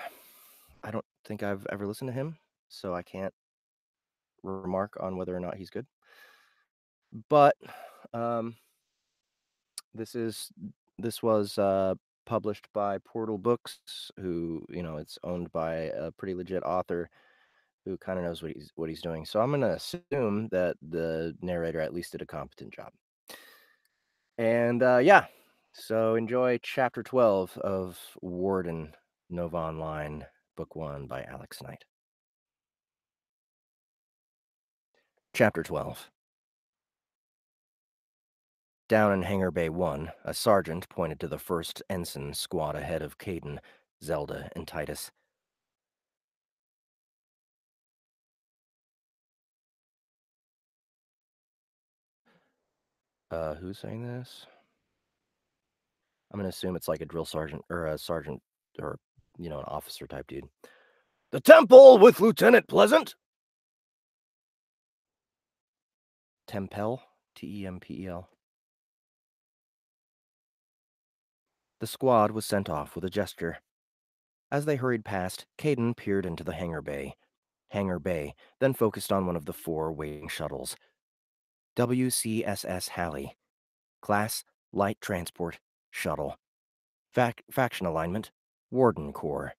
I don't think I've ever listened to him, so I can't remark on whether or not he's good. But this is This was published by Portal Books, who, it's owned by a pretty legit author who kind of knows what he's doing. So I'm gonna assume that the narrator at least did a competent job. And yeah, so enjoy chapter 12 of Warden Nova Online, book 1 by Alex Knight. Chapter 12. Down in Hangar Bay 1, a sergeant pointed to the first ensign squad ahead of Caden, Zelda, and Titus. Who's saying this? I'm gonna assume it's like a drill sergeant or a sergeant or, an officer type dude. The temple with Lieutenant Pleasant. Tempel? T-E-M-P-E-L. The squad was sent off with a gesture. As they hurried past, Caden peered into the hangar bay. Then focused on one of the 4 waiting shuttles. WCSS Halley. Class, Light Transport, Shuttle. Faction alignment, Warden Corps.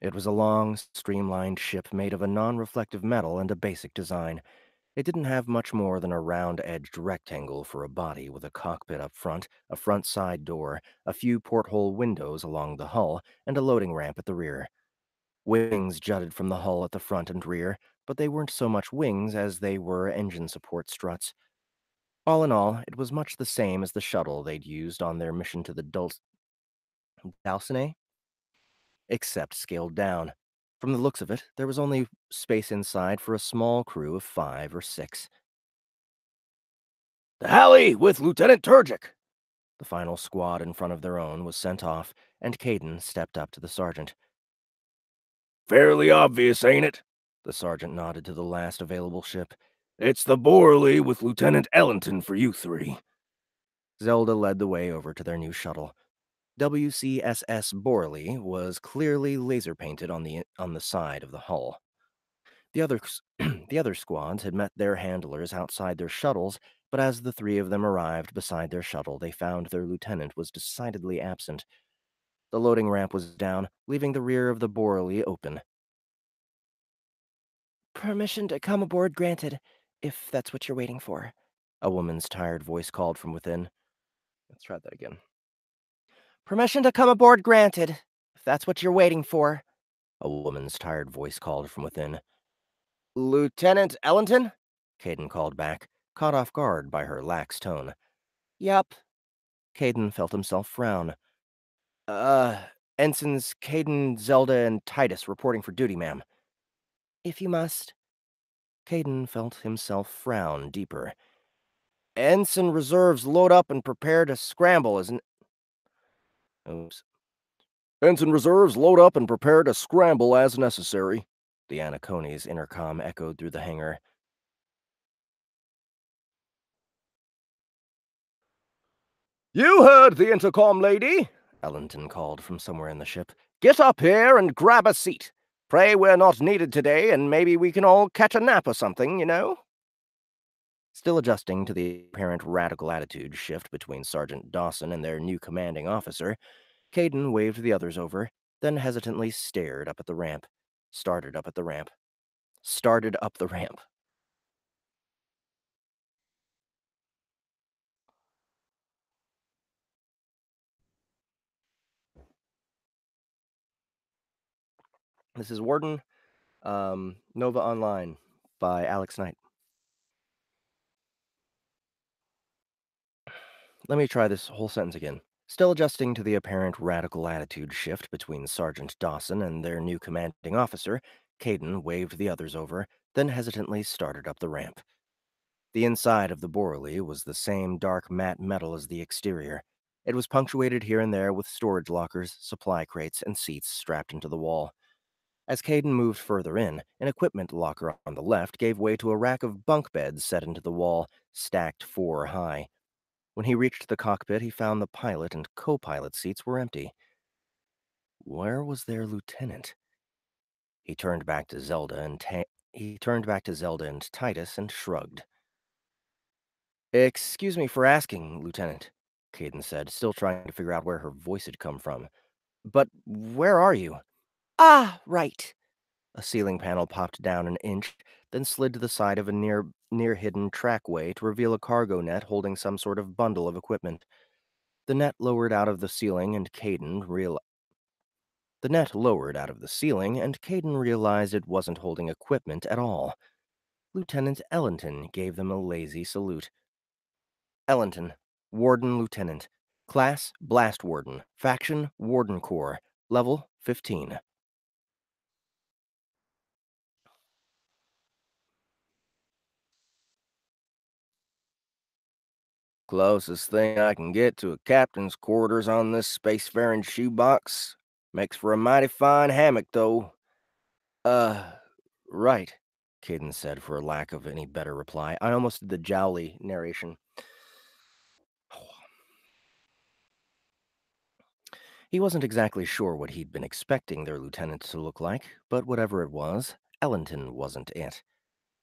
It was a long, streamlined ship made of a non-reflective metal and a basic design. It didn't have much more than a round-edged rectangle for a body with a cockpit up front, a front side door, a few porthole windows along the hull, and a loading ramp at the rear. Wings jutted from the hull at the front and rear, but they weren't so much wings as they were engine support struts. All in all, it was much the same as the shuttle they'd used on their mission to the Dulcinea, except scaled down. From the looks of it, there was only space inside for a small crew of 5 or 6. The Halley with Lieutenant Turgic! The final squad in front of their own was sent off, and Caden stepped up to the sergeant. Fairly obvious, ain't it? The sergeant nodded to the last available ship. It's the Borley with Lieutenant Ellington for you 3. Zelda led the way over to their new shuttle. WCSS Borley was clearly laser-painted on the side of the hull. The other squads had met their handlers outside their shuttles, but as the 3 of them arrived beside their shuttle, they found their lieutenant was decidedly absent. The loading ramp was down, leaving the rear of the Borley open. Permission to come aboard granted, if that's what you're waiting for, a woman's tired voice called from within. Let's try that again. Permission to come aboard granted, if that's what you're waiting for, a woman's tired voice called from within. Lieutenant Ellington? Caden called back, caught off guard by her lax tone. Yup. Caden felt himself frown. Ensigns Caden, Zelda, and Titus reporting for duty, ma'am. If you must. Caden felt himself frown deeper. Ensign reserves load up and prepare to scramble, isn't... Oops. Ensign reserves load up and prepare to scramble as necessary, the Anacone's intercom echoed through the hangar. You heard the intercom, lady, Ellington called from somewhere in the ship. Get up here and grab a seat. Pray we're not needed today, and maybe we can all catch a nap or something, you know? Still adjusting to the apparent radical attitude shift between Sergeant Dawson and their new commanding officer, Caden waved the others over, then hesitantly started up the ramp. This is Warden, Nova Online by Alex Knight. Let me try this whole sentence again. Still adjusting to the apparent radical attitude shift between Sergeant Dawson and their new commanding officer, Caden waved the others over, then hesitantly started up the ramp. The inside of the Borley was the same dark matte metal as the exterior. It was punctuated here and there with storage lockers, supply crates, and seats strapped into the wall. As Caden moved further in, an equipment locker on the left gave way to a rack of bunk beds set into the wall, stacked 4 high. When he reached the cockpit, he found the pilot and co-pilot seats were empty. Where was their lieutenant? He turned back to Zelda and Titus and shrugged. Excuse me for asking, Lieutenant. Caden said, still trying to figure out where her voice had come from. But where are you? Ah, right. A ceiling panel popped down an inch, then slid to the side of a near-hidden trackway to reveal a cargo net holding some sort of bundle of equipment. The net lowered out of the ceiling, and Caden realized it wasn't holding equipment at all. Lieutenant Ellington gave them a lazy salute. Ellington, Warden Lieutenant. Class, Blast Warden. Faction, Warden Corps. Level, 15. Closest thing I can get to a captain's quarters on this spacefaring shoebox. Makes for a mighty fine hammock, though. Right, Caden said for lack of any better reply. I almost did the jowly narration. He wasn't exactly sure what he'd been expecting their lieutenant to look like, but whatever it was, Ellington wasn't it.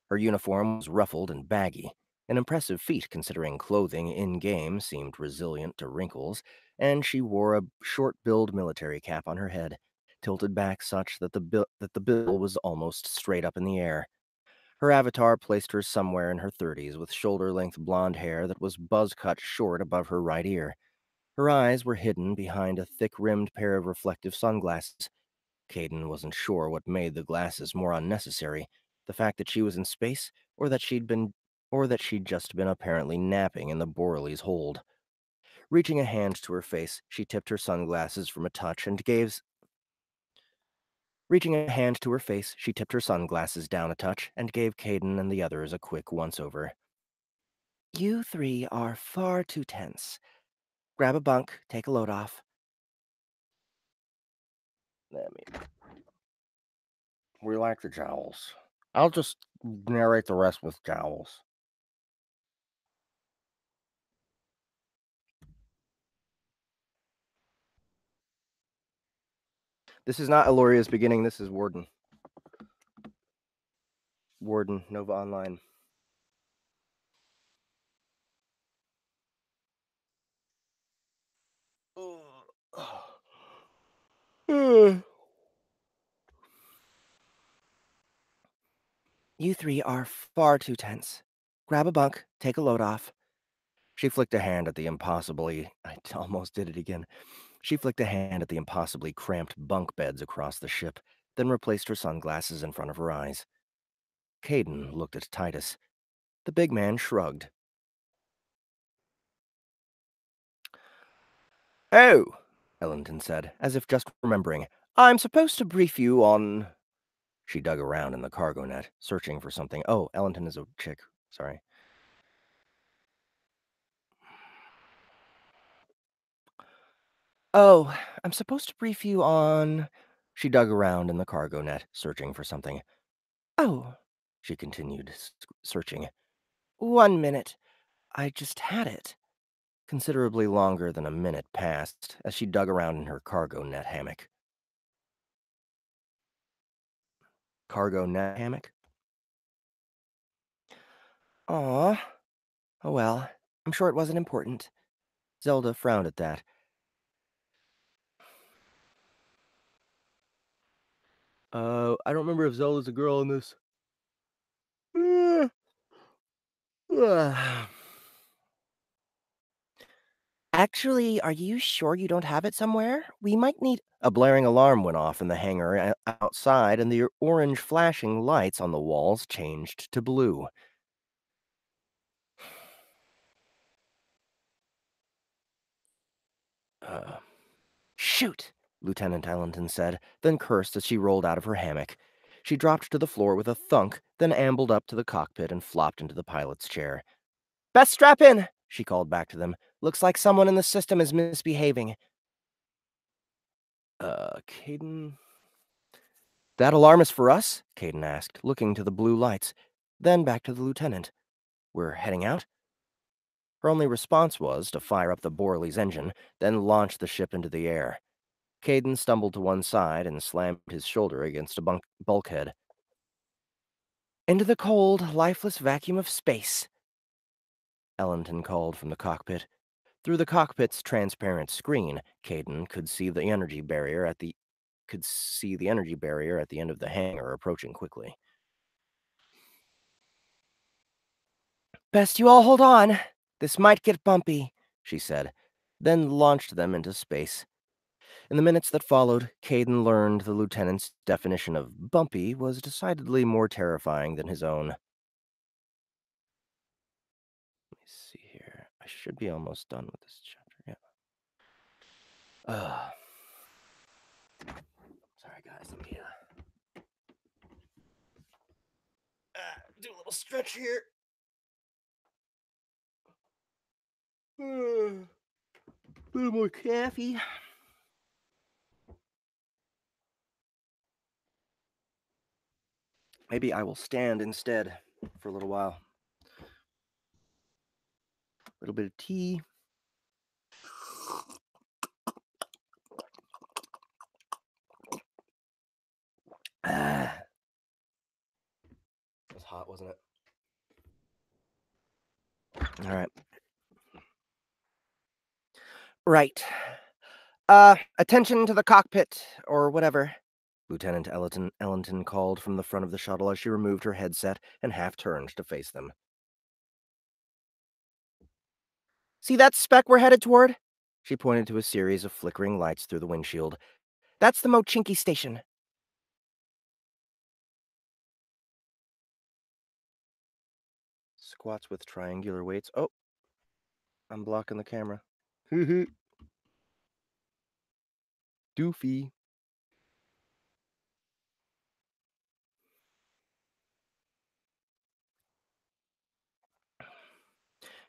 Her uniform was ruffled and baggy, an impressive feat considering clothing in-game seemed resilient to wrinkles, and she wore a short-billed military cap on her head, tilted back such that the bill was almost straight up in the air. Her avatar placed her somewhere in her 30s with shoulder-length blonde hair that was buzz-cut short above her right ear. Her eyes were hidden behind a thick-rimmed pair of reflective sunglasses. Caden wasn't sure what made the glasses more unnecessary, the fact that she was in space, or that she'd just been apparently napping in the Borley's hold. Reaching a hand to her face, she tipped her sunglasses from a touch and gave Reaching a hand to her face, she tipped her sunglasses down a touch and gave Caden and the others a quick once-over. You three are far too tense. Grab a bunk, take a load off. We like the jowls. I'll just narrate the rest with jowls. This is not Eloria's beginning, this is Warden. Warden, Nova Online. You three are far too tense. Grab a bunk, take a load off. She flicked a hand at the I almost did it again. She flicked a hand at the impossibly cramped bunk beds across the ship, then replaced her sunglasses in front of her eyes. Caden looked at Titus. The big man shrugged. Oh, Ellington said, as if just remembering. I'm supposed to brief you on... She dug around in the cargo net, searching for something. Oh, Ellington is a chick. Sorry. Oh, I'm supposed to brief you on... She dug around in the cargo net, searching for something. Oh, She continued, searching. 1 minute. I just had it. Considerably longer than a minute passed as she dug around in her cargo net hammock. Cargo net hammock? Aw. Oh well, I'm sure it wasn't important. Zelda frowned at that. I don't remember if Zelda's a girl in this. Actually, are you sure you don't have it somewhere? We might need... A blaring alarm went off in the hangar outside, and the orange flashing lights on the walls changed to blue. Shoot! Lieutenant Ellington said, then cursed as she rolled out of her hammock. She dropped to the floor with a thunk, then ambled up to the cockpit and flopped into the pilot's chair. Best strap in, she called back to them. Looks like someone in the system is misbehaving. Caden... That alarm is for us? Caden asked, looking to the blue lights, then back to the lieutenant. We're heading out? Her only response was to fire up the Borley's engine, then launch the ship into the air. Caden stumbled to one side and slammed his shoulder against a bulkhead. Into the cold, lifeless vacuum of space, Ellington called from the cockpit. Through the cockpit's transparent screen, Caden could see the energy barrier at the end of the hangar approaching quickly. Best you all hold on. This might get bumpy, she said, then launched them into space. In the minutes that followed, Caden learned the lieutenant's definition of bumpy was decidedly more terrifying than his own. Let me see here. I should be almost done with this chapter, yeah. Sorry, guys. Let me do a little stretch here. A little more coffee. Maybe I will stand instead for a little while. A little bit of tea. It was hot, wasn't it? All right. Right. Attention to the cockpit, or whatever. Lieutenant Ellington called from the front of the shuttle as she removed her headset and half-turned to face them. See that speck we're headed toward? She pointed to a series of flickering lights through the windshield. That's the Mochinki station. Squats with triangular weights. Oh, I'm blocking the camera. Doofy.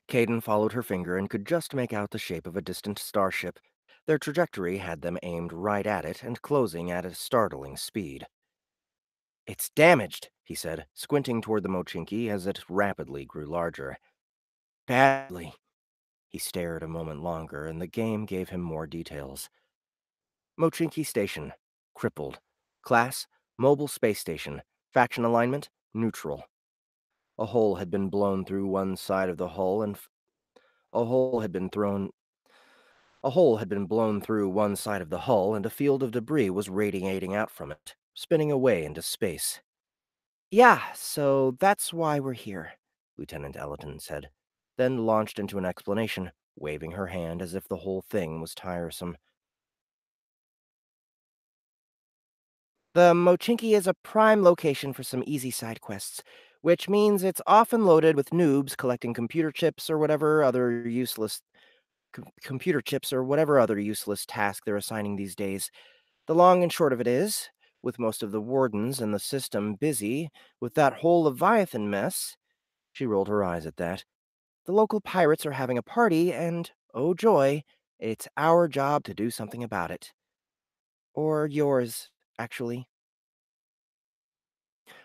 Caden followed her finger and could just make out the shape of a distant starship. Their trajectory had them aimed right at it and closing at a startling speed. It's damaged, he said, squinting toward the Mochinki as it rapidly grew larger. Badly. He stared a moment longer, and the game gave him more details. Mochinki Station. Crippled. Class, Mobile Space Station. Faction alignment, neutral. A hole had been blown through one side of the hull, and a hole had been blown through one side of the hull, and a field of debris was radiating out from it, spinning away into space. Yeah, so that's why we're here, Lieutenant Ellington said, then launched into an explanation, waving her hand as if the whole thing was tiresome. The Mochinki is a prime location for some easy side quests, which means it's often loaded with noobs collecting computer chips or whatever other useless task they're assigning these days. The long and short of it is, with most of the wardens in the system busy with that whole Leviathan mess, she rolled her eyes at that. The local pirates are having a party, and, oh joy, it's our job to do something about it. Or yours, actually.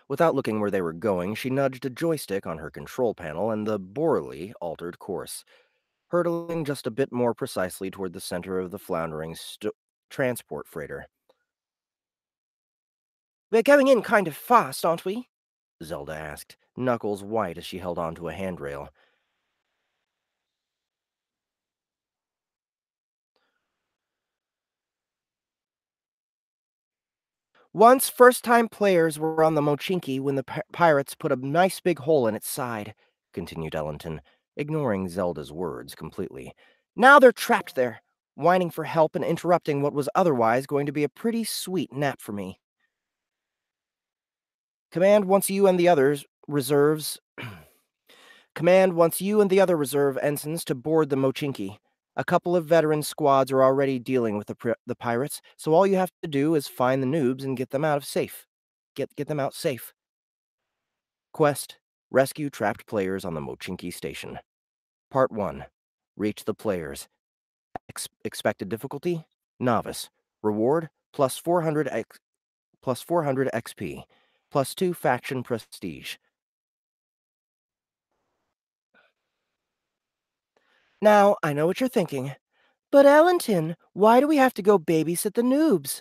Without looking where they were going, she nudged a joystick on her control panel, and the Borley altered course, hurtling just a bit more precisely toward the center of the floundering transport freighter. We're going in kind of fast, aren't we? Zelda asked, knuckles white as she held onto a handrail. Once first-time players were on the Mochinki when the pirates put a nice big hole in its side, continued Ellington, ignoring Zelda's words completely. Now they're trapped there, whining for help and interrupting what was otherwise going to be a pretty sweet nap for me. Command wants you and the other reserve ensigns to board the Mochinki. A couple of veteran squads are already dealing with the pirates, so all you have to do is find the noobs and get them out safe. Get them out safe. Quest: Rescue trapped players on the Mochinki station. Part 1. Reach the players. Expected difficulty: Novice. Reward: plus 400 XP. Plus 2 faction prestige. Now, I know what you're thinking. But Ellington, why do we have to go babysit the noobs?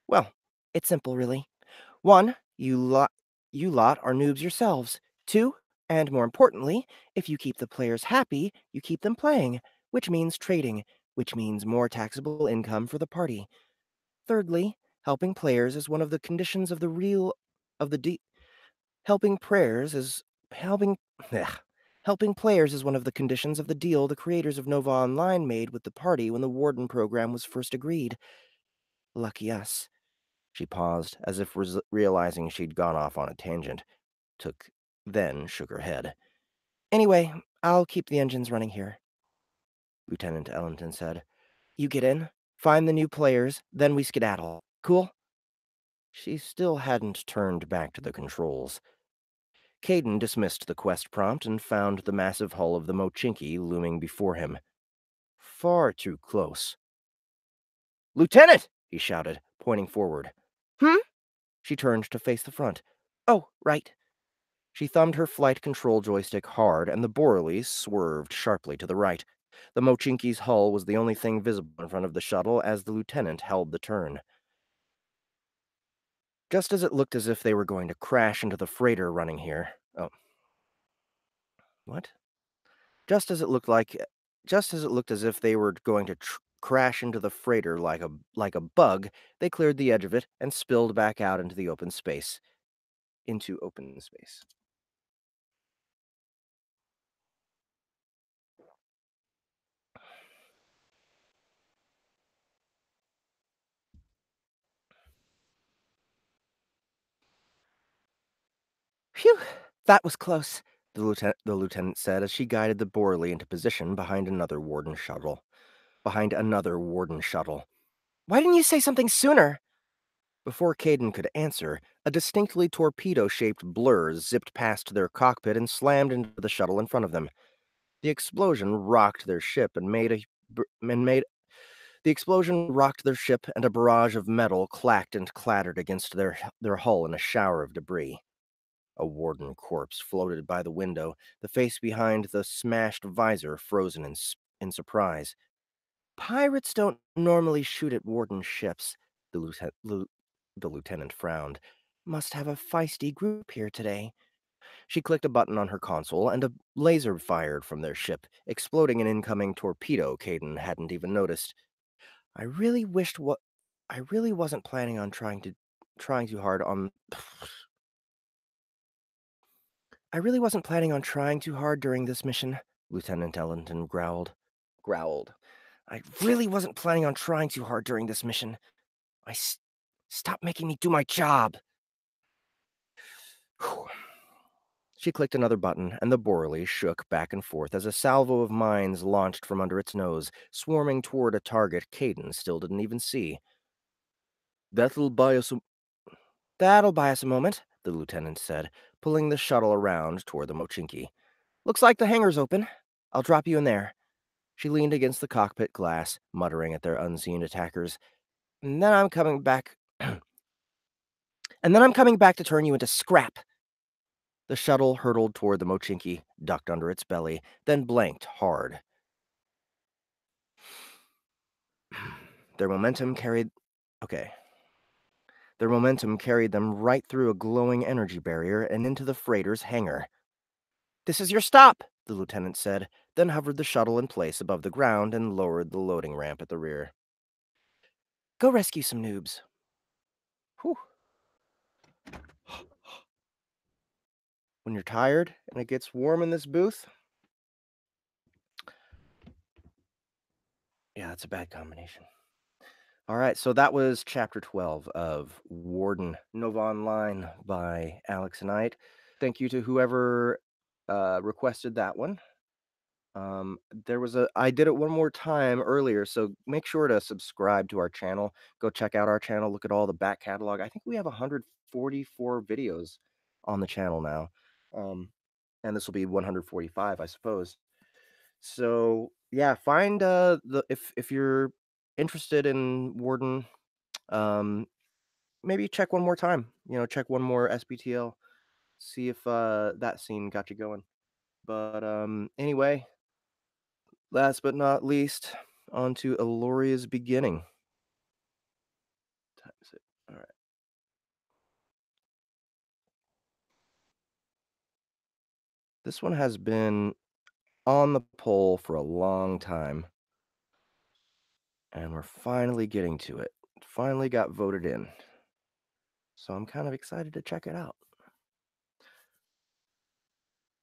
Well, it's simple, really. 1, you lot are noobs yourselves. 2, and more importantly, if you keep the players happy, you keep them playing, which means trading, which means more taxable income for the party. Thirdly, helping players is one of the conditions of the real of the de- helping prayers is helping ugh. Helping players is one of the conditions of the deal the creators of Nova Online made with the party when the Warden program was first agreed. Lucky us. She paused, as if realizing she'd gone off on a tangent. Then shook her head. Anyway, I'll keep the engines running here, Lieutenant Ellington said. You get in, find the new players, then we skedaddle. Cool? She still hadn't turned back to the controls. Caden dismissed the quest prompt and found the massive hull of the Mochinki looming before him. Far too close. Lieutenant! He shouted, pointing forward. Hmm? She turned to face the front. Oh, right. She thumbed her flight control joystick hard, and the Borley swerved sharply to the right. The Mochinki's hull was the only thing visible in front of the shuttle as the lieutenant held the turn. Just as it looked as if they were going to crash into the freighter running here. Oh. What? Just as it looked as if they were going to crash into the freighter like a bug, they cleared the edge of it and spilled back out into open space. Phew, that was close, the lieutenant said as she guided the Borley into position behind another Warden shuttle. Why didn't you say something sooner? Before Caden could answer, a distinctly torpedo-shaped blur zipped past their cockpit and slammed into the shuttle in front of them. The explosion rocked their ship and a barrage of metal clacked and clattered against their hull in a shower of debris. A Warden corpse floated by the window, the face behind the smashed visor frozen in surprise. Pirates don't normally shoot at Warden ships, the lieutenant frowned. Must have a feisty group here today. She clicked a button on her console, and a laser fired from their ship, exploding an incoming torpedo Caden hadn't even noticed. I really wasn't planning on trying too hard on I really wasn't planning on trying too hard during this mission, Lieutenant Ellington growled. I really wasn't planning on trying too hard during this mission. Stop making me do my job. Whew. She clicked another button, and the Borley shook back and forth as a salvo of mines launched from under its nose, swarming toward a target Caden still didn't even see. That'll buy us a moment, the lieutenant said, pulling the shuttle around toward the Mochinki. Looks like the hangar's open. I'll drop you in there. She leaned against the cockpit glass, muttering at their unseen attackers. And then I'm coming back to turn you into scrap. The shuttle hurtled toward the Mochinki, ducked under its belly, then blanked hard. Their momentum carried them right through a glowing energy barrier and into the freighter's hangar. This is your stop, the lieutenant said, then hovered the shuttle in place above the ground and lowered the loading ramp at the rear. Go rescue some noobs. Whew. When you're tired and it gets warm in this booth, yeah, that's a bad combination. All right, so that was Chapter 12 of Warden Nova Online by Alex Knight. Thank you to whoever requested that one. I did it one more time earlier, so make sure to subscribe to our channel. Go check out our channel, look at all the back catalog. I think we have 144 videos on the channel now. And this will be 145, I suppose. So yeah, find if you're interested in Warden, maybe check one more time. Check one more SBTL, see if that scene got you going. But anyway, last but not least, on to Eloria's beginning. Times it. All right. This one has been on the poll for a long time. And we're finally getting to it. It finally got voted in. So I'm kind of excited to check it out.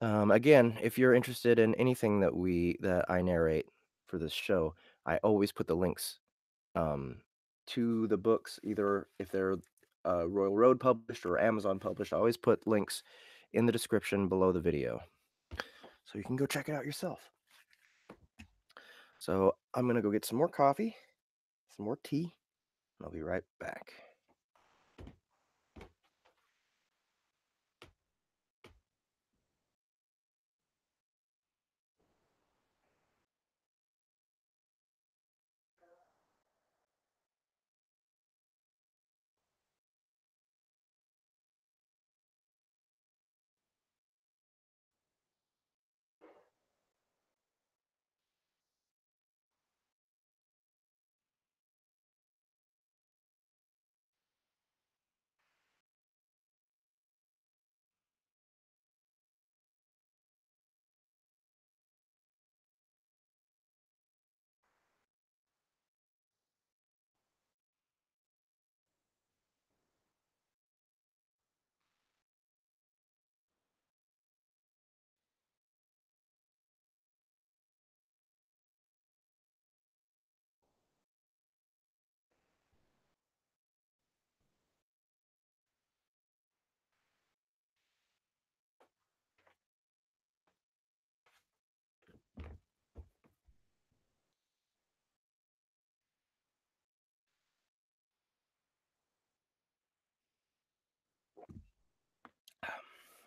Again, if you're interested in anything that I narrate for this show, I always put the links to the books, either if they're Royal Road published or Amazon published. I always put links in the description below the video, so you can go check it out yourself. So I'm gonna go get some more coffee, some more tea, and I'll be right back.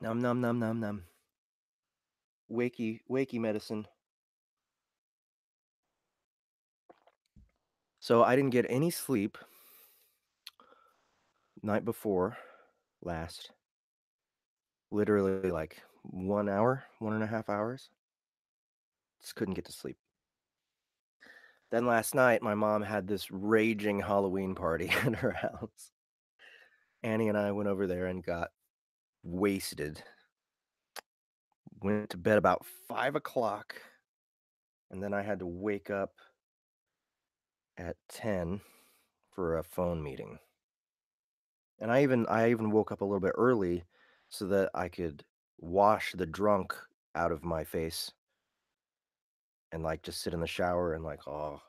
Num num num num num. Wakey medicine. So I didn't get any sleep night before last. Literally like 1 hour, 1.5 hours. Just couldn't get to sleep. Then last night, my mom had this raging Halloween party at her house. Annie and I went over there and got wasted. Went to bed about 5 o'clock, and then I had to wake up at 10 for a phone meeting. And I even woke up a little bit early so that I could wash the drunk out of my face and like just sit in the shower and like, oh,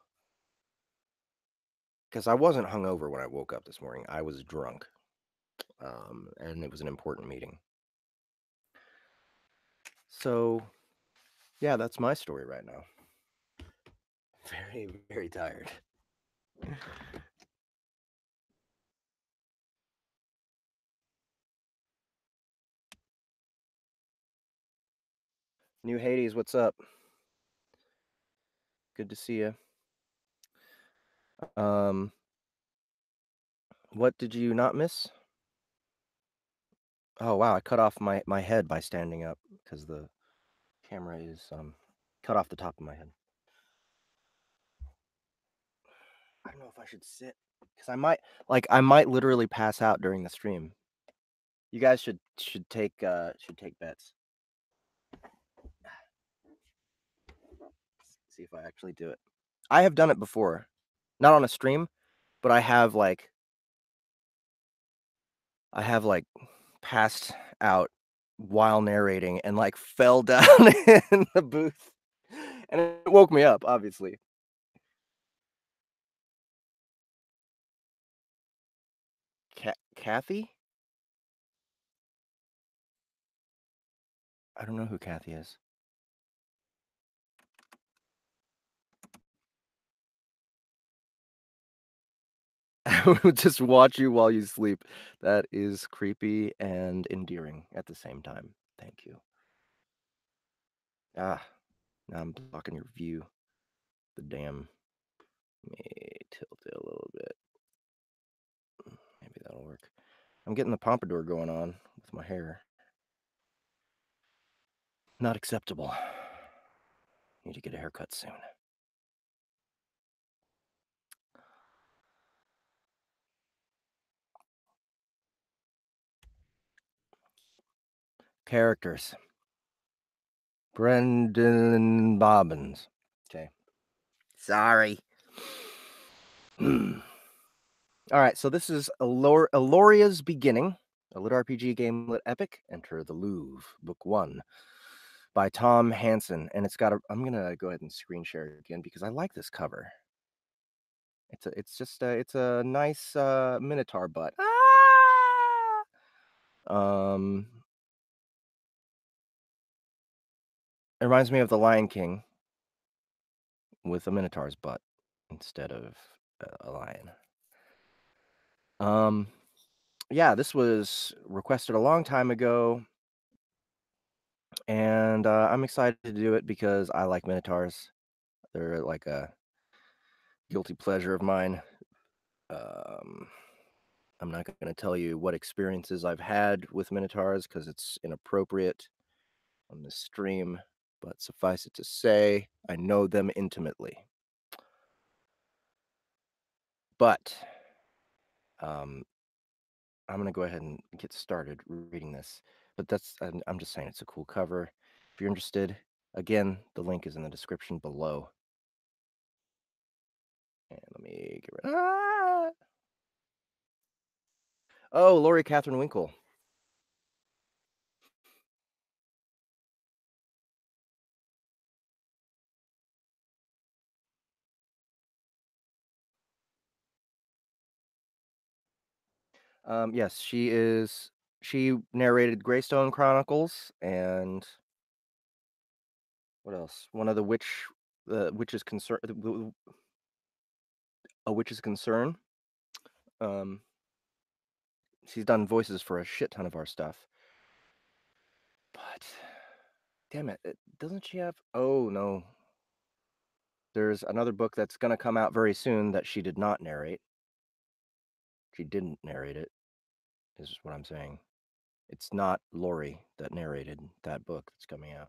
because I wasn't hungover when I woke up this morning. I was drunk, and it was an important meeting. So, yeah, that's my story right now. Very, very tired. New Hades, what's up? Good to see you. What did you not miss? Oh wow, I cut off my head by standing up because the camera is cut off the top of my head. I don't know if I should sit because I might literally pass out during the stream. You guys should take bets. See if I actually do it. I have done it before, not on a stream, but I have like passed out while narrating and like fell down in the booth, and it woke me up, obviously. Kathy? I don't know who Kathy is. I would just watch you while you sleep. That is creepy and endearing at the same time. Thank you. Ah, now I'm blocking your view. The damn. Let me tilt it a little bit. Maybe that'll work. I'm getting the pompadour going on with my hair. Not acceptable. Need to get a haircut soon. Characters. Brendan Bobbins. Okay. Sorry. All right, so this is Eloria's Beginning, a LitRPG GameLit epic. Enter the Louvre, Book 1, by Tom Hansen. And it's got a... I'm going to go ahead and screen share it again because I like this cover. It's a nice minotaur butt. It reminds me of The Lion King with a minotaur's butt instead of a lion. Yeah, this was requested a long time ago, and I'm excited to do it because I like minotaurs. They're like a guilty pleasure of mine. I'm not going to tell you what experiences I've had with minotaurs because it's inappropriate on this stream, but suffice it to say, I know them intimately. But I'm going to go ahead and get started reading this. But I'm just saying it's a cool cover. If you're interested, again, the link is in the description below. And let me get rid of... Oh, Lori Catherine Winkle. Yes, she is. She narrated Greystone Chronicles and what else? One of the witch's concern. A Witch's Concern. She's done voices for a shit ton of our stuff. But damn it, doesn't she have? Oh no. There's another book that's gonna come out very soon that she did not narrate. She didn't narrate it. Is what I'm saying. It's not Lori that narrated that book that's coming out.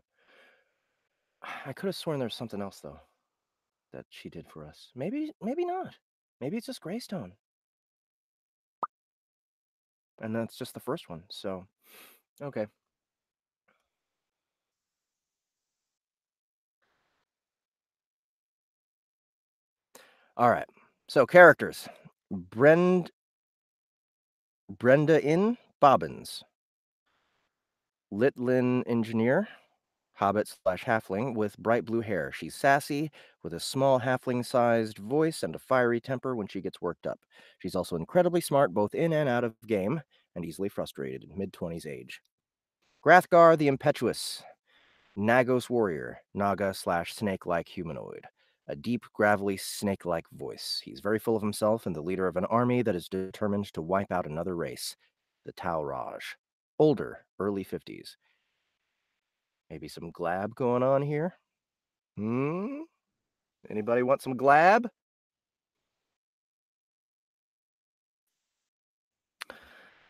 I could have sworn there's something else though that she did for us. Maybe not. Maybe it's just Greystone. And that's just the first one. So, okay. All right. So characters. Brenda Bobbins. Litlin engineer. Hobbit/halfling with bright blue hair. She's sassy, with a small halfling-sized voice and a fiery temper when she gets worked up. She's also incredibly smart both in and out of game, and easily frustrated, mid-20s age. Grathgar the Impetuous. Nagos warrior, Naga/snake-like humanoid. A deep, gravelly, snake-like voice. He's very full of himself and the leader of an army that is determined to wipe out another race. The Talraj. Older, early 50s. Maybe some glab going on here? Anybody want some glab?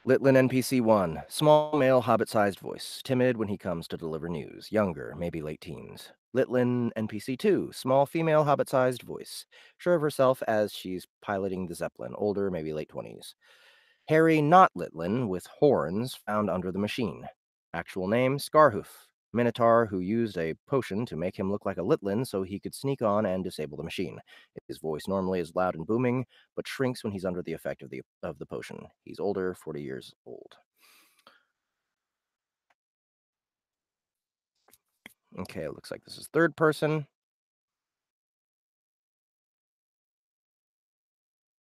Litlin NPC 1. Small male hobbit-sized voice. Timid when he comes to deliver news. Younger, maybe late teens. Litlin NPC 2. Small female hobbit-sized voice. Sure of herself as she's piloting the Zeppelin. Older, maybe late 20s. Harry not Litlin with horns found under the machine. Actual name, Scarhoof. Minotaur who used a potion to make him look like a Litlin so he could sneak on and disable the machine. His voice normally is loud and booming, but shrinks when he's under the effect of the potion. He's older, 40 years old. Okay, it looks like this is third person.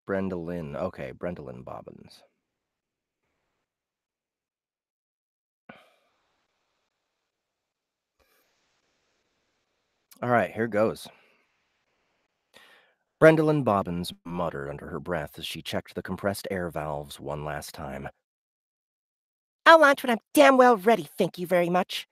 Brenda Lynn. Okay, Brenda Lynn Bobbins. All right, here goes. Brendolyn Bobbins muttered under her breath as she checked the compressed air valves one last time. I'll launch when I'm damn well ready, thank you very much.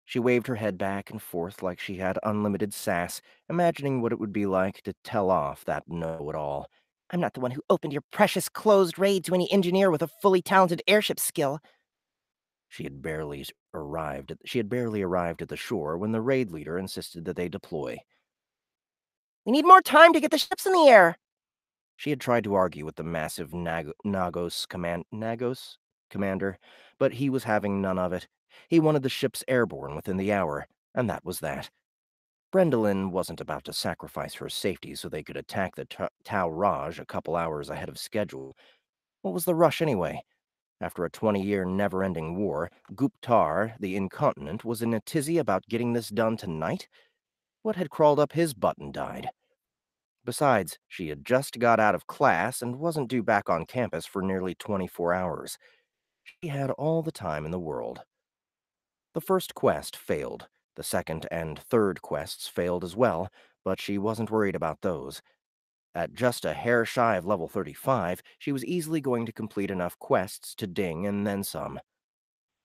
She waved her head back and forth like she had unlimited sass, imagining what it would be like to tell off that know-it-all. I'm not the one who opened your precious closed raid to any engineer with a fully talented airship skill. She had barely arrived at the shore when the raid leader insisted that they deploy. We need more time to get the ships in the air. She had tried to argue with the massive Nagos commander, but he was having none of it. He wanted the ships airborne within the hour. And that was that. Brendolyn wasn't about to sacrifice her safety so they could attack the Tau Raj a couple hours ahead of schedule. What was the rush anyway? After a 20-year never-ending war, Guptar, the incontinent, was in a tizzy about getting this done tonight? What had crawled up his butt and died? Besides, she had just got out of class and wasn't due back on campus for nearly 24 hours. She had all the time in the world. The first quest failed. The second and third quests failed as well, but she wasn't worried about those. At just a hair shy of level 35, she was easily going to complete enough quests to ding and then some.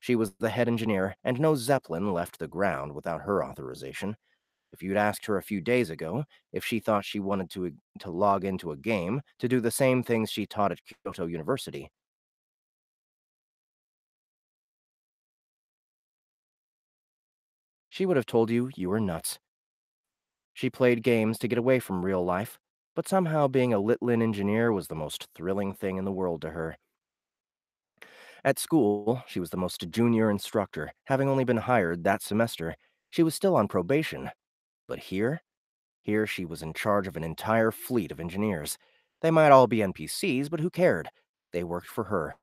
She was the head engineer, and no Zeppelin left the ground without her authorization. If you'd asked her a few days ago if she thought she wanted to log into a game to do the same things she taught at Kyoto University, she would have told you were nuts. She played games to get away from real life, but somehow being a Litlin engineer was the most thrilling thing in the world to her. At school, she was the most junior instructor, having only been hired that semester. She was still on probation. But here she was in charge of an entire fleet of engineers. They might all be NPCs, but who cared? They worked for her.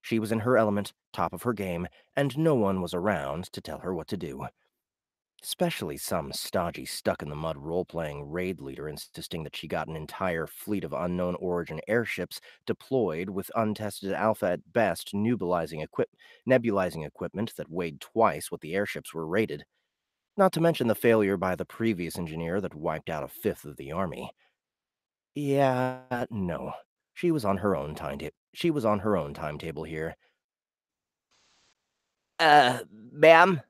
She was in her element, top of her game, and no one was around to tell her what to do. Especially some stodgy, stuck-in-the-mud role-playing raid leader insisting that she got an entire fleet of unknown origin airships deployed with untested alpha at best nebulizing equipment that weighed twice what the airships were rated. Not to mention the failure by the previous engineer that wiped out a fifth of the army. Yeah, no. She was on her own timetable here. Ma'am?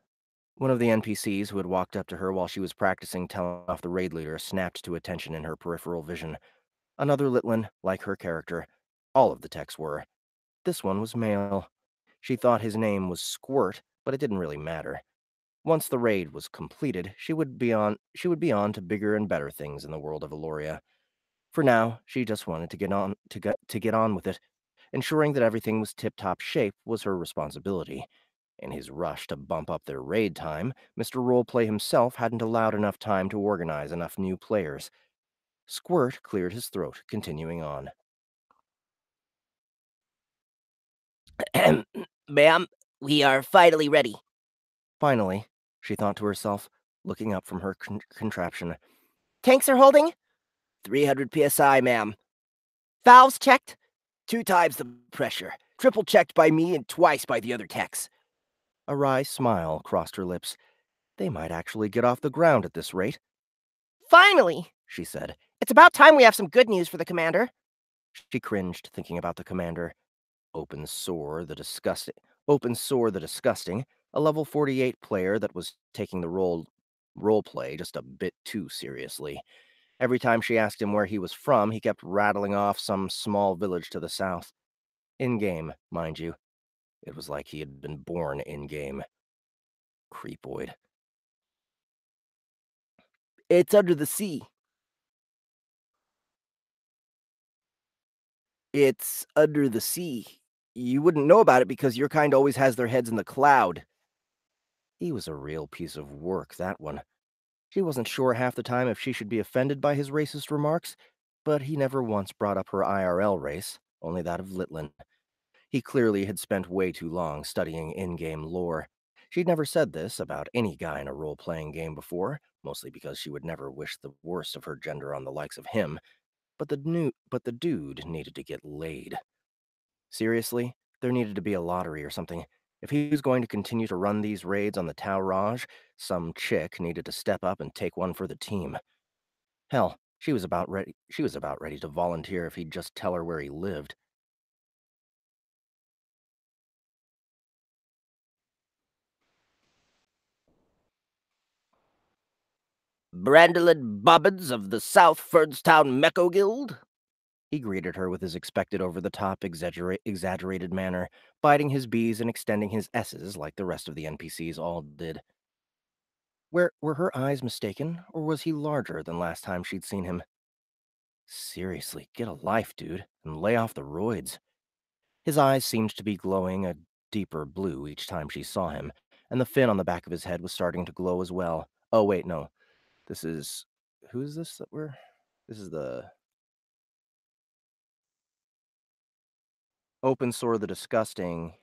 One of the NPCs who had walked up to her while she was practicing telling off the raid leader snapped to attention in her peripheral vision. Another Litlin, like her character. All of the techs were. This one was male. She thought his name was Squirt, but it didn't really matter. Once the raid was completed, she would be on to bigger and better things in the world of Eloria. For now, she just wanted to get on with it. Ensuring that everything was tip-top shape was her responsibility. In his rush to bump up their raid time, Mr. Roleplay himself hadn't allowed enough time to organize enough new players. Squirt cleared his throat, continuing on. Ma'am, we are finally ready. Finally, she thought to herself, looking up from her contraption. Tanks are holding? 300 psi, ma'am. Valves checked? 2 times the pressure. Triple checked by me and twice by the other techs. A wry smile crossed her lips. They might actually get off the ground at this rate. Finally, she said. It's about time we have some good news for the commander. She cringed, thinking about the commander. Open Sore the Disgusting, a level 48 player that was taking the role play just a bit too seriously. Every time she asked him where he was from, he kept rattling off some small village to the south. In-game, mind you. It was like he had been born in-game. Creepoid. It's under the sea. It's under the sea. You wouldn't know about it because your kind always has their heads in the cloud. He was a real piece of work, that one. She wasn't sure half the time if she should be offended by his racist remarks, but he never once brought up her IRL race, only that of Litlin. He clearly had spent way too long studying in-game lore. She'd never said this about any guy in a role-playing game before, mostly because she would never wish the worst of her gender on the likes of him, but the dude needed to get laid. Seriously, there needed to be a lottery or something. If he was going to continue to run these raids on the Tau Raj, some chick needed to step up and take one for the team. Hell, she was about ready to volunteer if he'd just tell her where he lived. Brandolin Bobbins of the South Fernstown Mecco Guild? He greeted her with his expected over-the-top, exaggerated manner, biting his B's and extending his S's like the rest of the NPCs all did. Were her eyes mistaken, or was he larger than last time she'd seen him? Seriously, get a life, dude, and lay off the roids. His eyes seemed to be glowing a deeper blue each time she saw him, and the fin on the back of his head was starting to glow as well. Oh, wait, no. This is... Who is this that we're... This is the... Open Sore the Disgusting.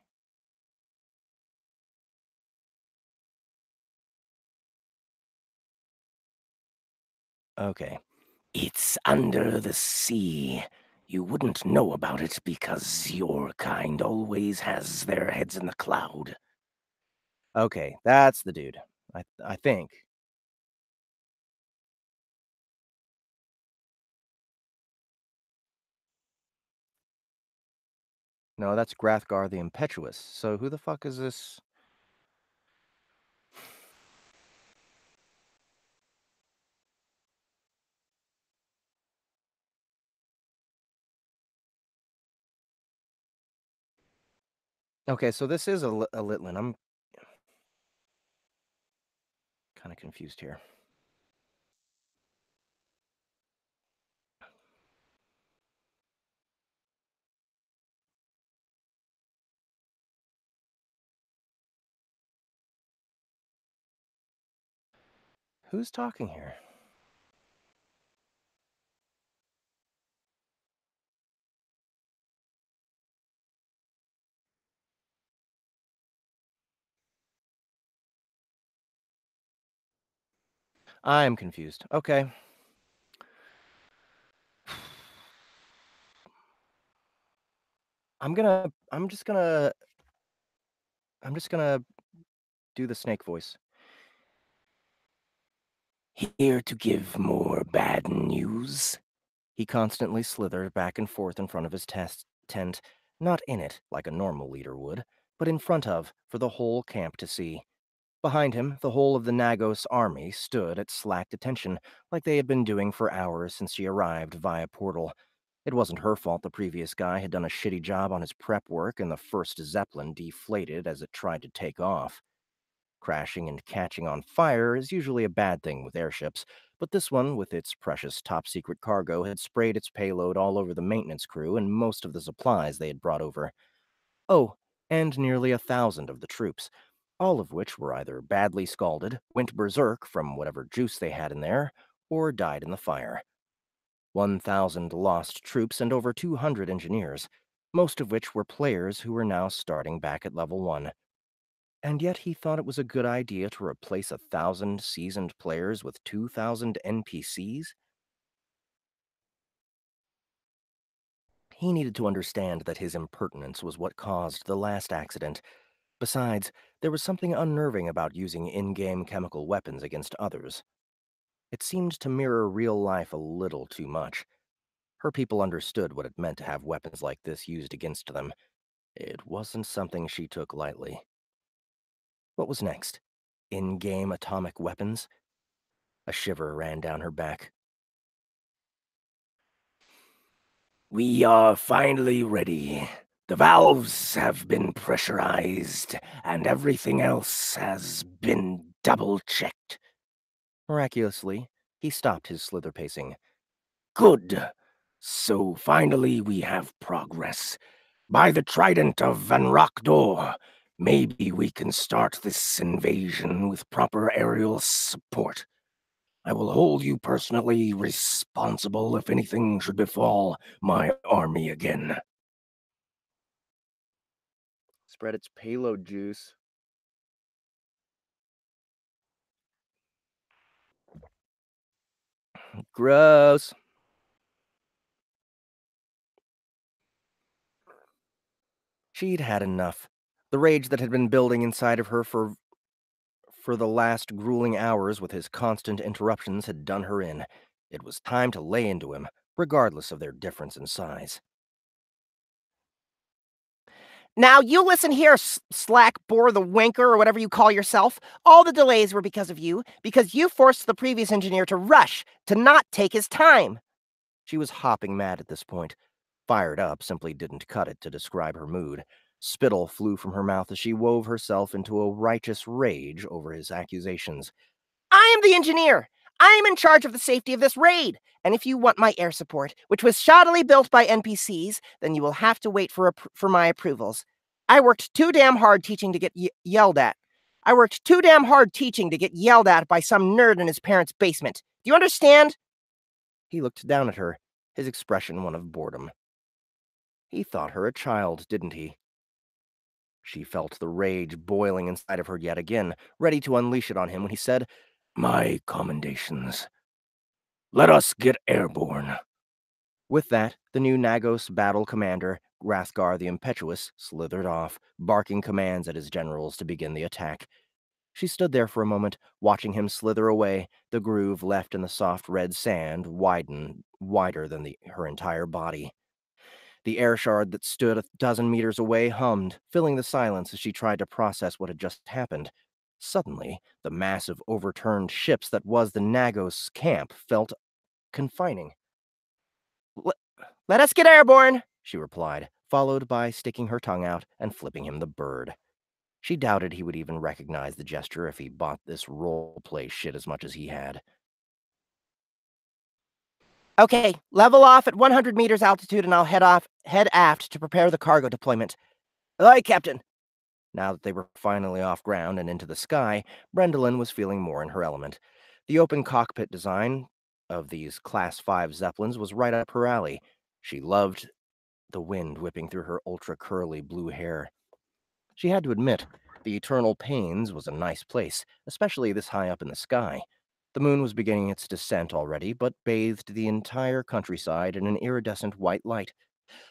Okay. It's under the sea. You wouldn't know about it because your kind always has their heads in the cloud. Okay, that's the dude. I think. No, that's Grathgar the Impetuous. So who the fuck is this? Okay, so this is a Litlin. I'm kind of confused here. Who's talking here? I'm confused. Okay. I'm just gonna do the snake voice. Here to give more bad news? He constantly slithered back and forth in front of his tent, not in it like a normal leader would, but in front of, for the whole camp to see. Behind him, the whole of the Nagos army stood at slacked attention, like they had been doing for hours since she arrived via portal. It wasn't her fault the previous guy had done a shitty job on his prep work and the first Zeppelin deflated as it tried to take off. Crashing and catching on fire is usually a bad thing with airships, but this one, with its precious top-secret cargo, had sprayed its payload all over the maintenance crew and most of the supplies they had brought over. Oh, and nearly 1,000 of the troops, all of which were either badly scalded, went berserk from whatever juice they had in there, or died in the fire. 1,000 lost troops and over 200 engineers, most of which were players who were now starting back at level 1. And yet he thought it was a good idea to replace 1,000 seasoned players with 2,000 NPCs? He needed to understand that his impertinence was what caused the last accident. Besides, there was something unnerving about using in-game chemical weapons against others. It seemed to mirror real life a little too much. Her people understood what it meant to have weapons like this used against them. It wasn't something she took lightly. What was next? In-game atomic weapons? A shiver ran down her back. We are finally ready. The valves have been pressurized, and everything else has been double-checked. Miraculously, he stopped his slither pacing. Good. So finally we have progress. By the trident of Van Rockdor, maybe we can start this invasion with proper aerial support. I will hold you personally responsible if anything should befall my army again. Spread its payload juice. Gross. She'd had enough. The rage that had been building inside of her for the last grueling hours with his constant interruptions had done her in. It was time to lay into him, regardless of their difference in size. Now you listen here, slack bore the wanker or whatever you call yourself. All the delays were because of you, because you forced the previous engineer to rush, to not take his time. She was hopping mad at this point. Fired up simply didn't cut it to describe her mood. Spittle flew from her mouth as she wove herself into a righteous rage over his accusations. I am the engineer. I am in charge of the safety of this raid. And if you want my air support, which was shoddily built by NPCs, then you will have to wait for my approvals. I worked too damn hard teaching to get yelled at. I worked too damn hard teaching to get yelled at by some nerd in his parents' basement. Do you understand? He looked down at her, his expression one of boredom. He thought her a child, didn't he? She felt the rage boiling inside of her yet again, ready to unleash it on him when he said, My commendations. Let us get airborne. With that, the new Nagos battle commander, Rathgar the Impetuous, slithered off, barking commands at his generals to begin the attack. She stood there for a moment, watching him slither away, the groove left in the soft red sand wider than her entire body. The air shard that stood a dozen meters away hummed, filling the silence as she tried to process what had just happened. Suddenly, the mass of overturned ships that was the Nagos camp felt confining. Let us get airborne, she replied, followed by sticking her tongue out and flipping him the bird. She doubted he would even recognize the gesture if he bought this role-play shit as much as he had. Okay, level off at 100 meters altitude and I'll head aft to prepare the cargo deployment. Aye, Captain. Now that they were finally off ground and into the sky, Brendolyn was feeling more in her element. The open cockpit design of these Class 5 Zeppelins was right up her alley. She loved the wind whipping through her ultra-curly blue hair. She had to admit, the Eternal Plains was a nice place, especially this high up in the sky. The moon was beginning its descent already, but bathed the entire countryside in an iridescent white light.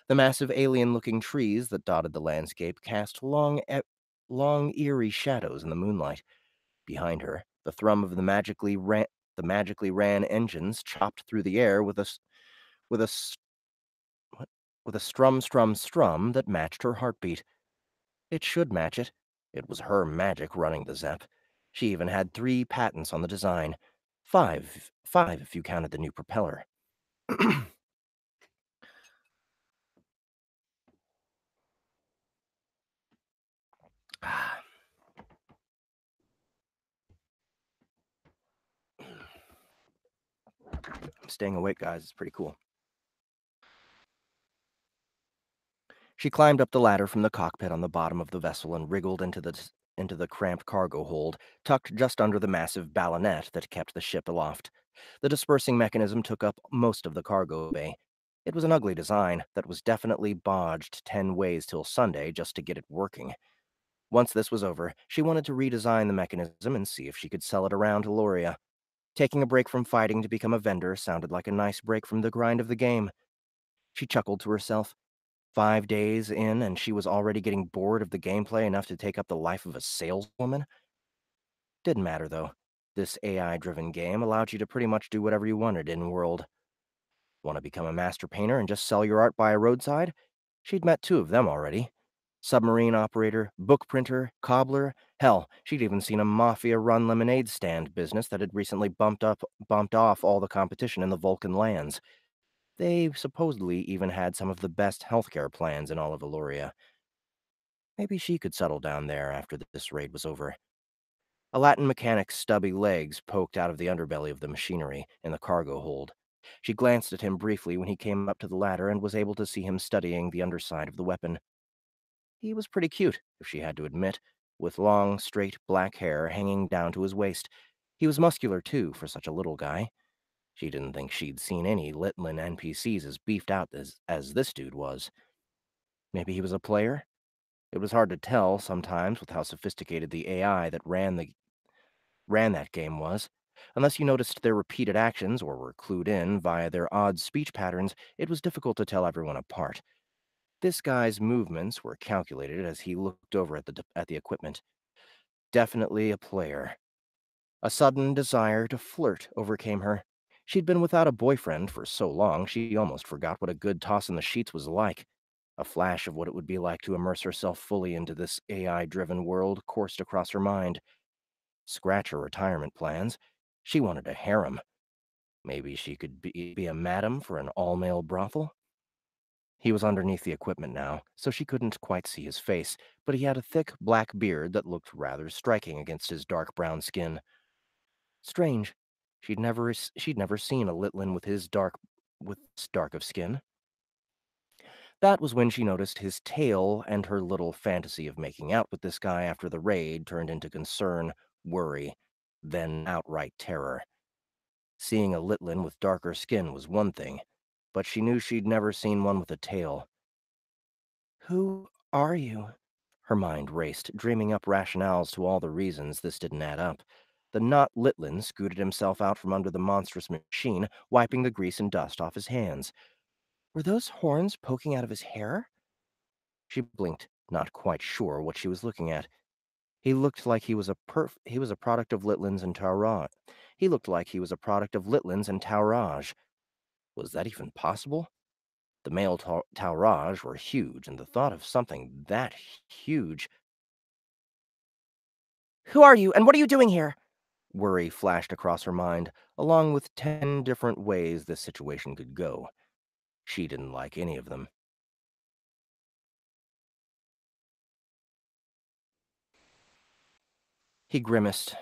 The massive alien-looking trees that dotted the landscape cast long, eerie shadows in the moonlight. Behind her, the thrum of the magically ran engines chopped through the air with a strum that matched her heartbeat. It should match it. It was her magic running the Zepp. She even had 3 patents on the design. Five if you counted the new propeller. I'm staying awake, guys. It's pretty cool. She climbed up the ladder from the cockpit on the bottom of the vessel and wriggled into the cramped cargo hold, tucked just under the massive ballonet that kept the ship aloft. The dispersing mechanism took up most of the cargo bay. It was an ugly design that was definitely bodged 10 ways till Sunday just to get it working. Once this was over, she wanted to redesign the mechanism and see if she could sell it around Eloria. Taking a break from fighting to become a vendor sounded like a nice break from the grind of the game. She chuckled to herself. 5 days in, and she was already getting bored of the gameplay enough to take up the life of a saleswoman? Didn't matter, though. This AI-driven game allowed you to pretty much do whatever you wanted in-world. Want to become a master painter and just sell your art by a roadside? She'd met 2 of them already. Submarine operator, book printer, cobbler. Hell, she'd even seen a mafia-run lemonade stand business that had recently bumped off all the competition in the Vulcan lands. They supposedly even had some of the best healthcare plans in all of Eloria. Maybe she could settle down there after this raid was over. A Latin mechanic's stubby legs poked out of the underbelly of the machinery in the cargo hold. She glanced at him briefly when he came up to the ladder and was able to see him studying the underside of the weapon. He was pretty cute, if she had to admit, with long, straight black hair hanging down to his waist. He was muscular, too, for such a little guy. She didn't think she'd seen any Litlin NPCs as beefed out as this dude was. Maybe he was a player? It was hard to tell sometimes with how sophisticated the AI that ran that game was. Unless you noticed their repeated actions or were clued in via their odd speech patterns, it was difficult to tell everyone apart. This guy's movements were calculated as he looked over at the equipment. Definitely a player. A sudden desire to flirt overcame her. She'd been without a boyfriend for so long she almost forgot what a good toss in the sheets was like. A flash of what it would be like to immerse herself fully into this AI-driven world coursed across her mind. Scratch her retirement plans. She wanted a harem. Maybe she could be a madam for an all-male brothel? He was underneath the equipment now, so she couldn't quite see his face, but he had a thick black beard that looked rather striking against his dark brown skin. Strange. She'd never seen a Litlin with this dark of skin. That was when she noticed his tail, and her little fantasy of making out with this guy after the raid turned into concern, worry, then outright terror. Seeing a Litlin with darker skin was one thing, but she knew she'd never seen one with a tail. Who are you? Her mind raced, dreaming up rationales to all the reasons this didn't add up. The not Litlin scooted himself out from under the monstrous machine, wiping the grease and dust off his hands. Were those horns poking out of his hair? She blinked, not quite sure what she was looking at. He looked like he was a product of Litlins and Tauraj. He looked like he was a product of Litlins and Tauraj. Was that even possible? The male Tauraj were huge, and the thought of something that huge. Who are you, and what are you doing here? Worry flashed across her mind, along with 10 different ways this situation could go. She didn't like any of them. He grimaced.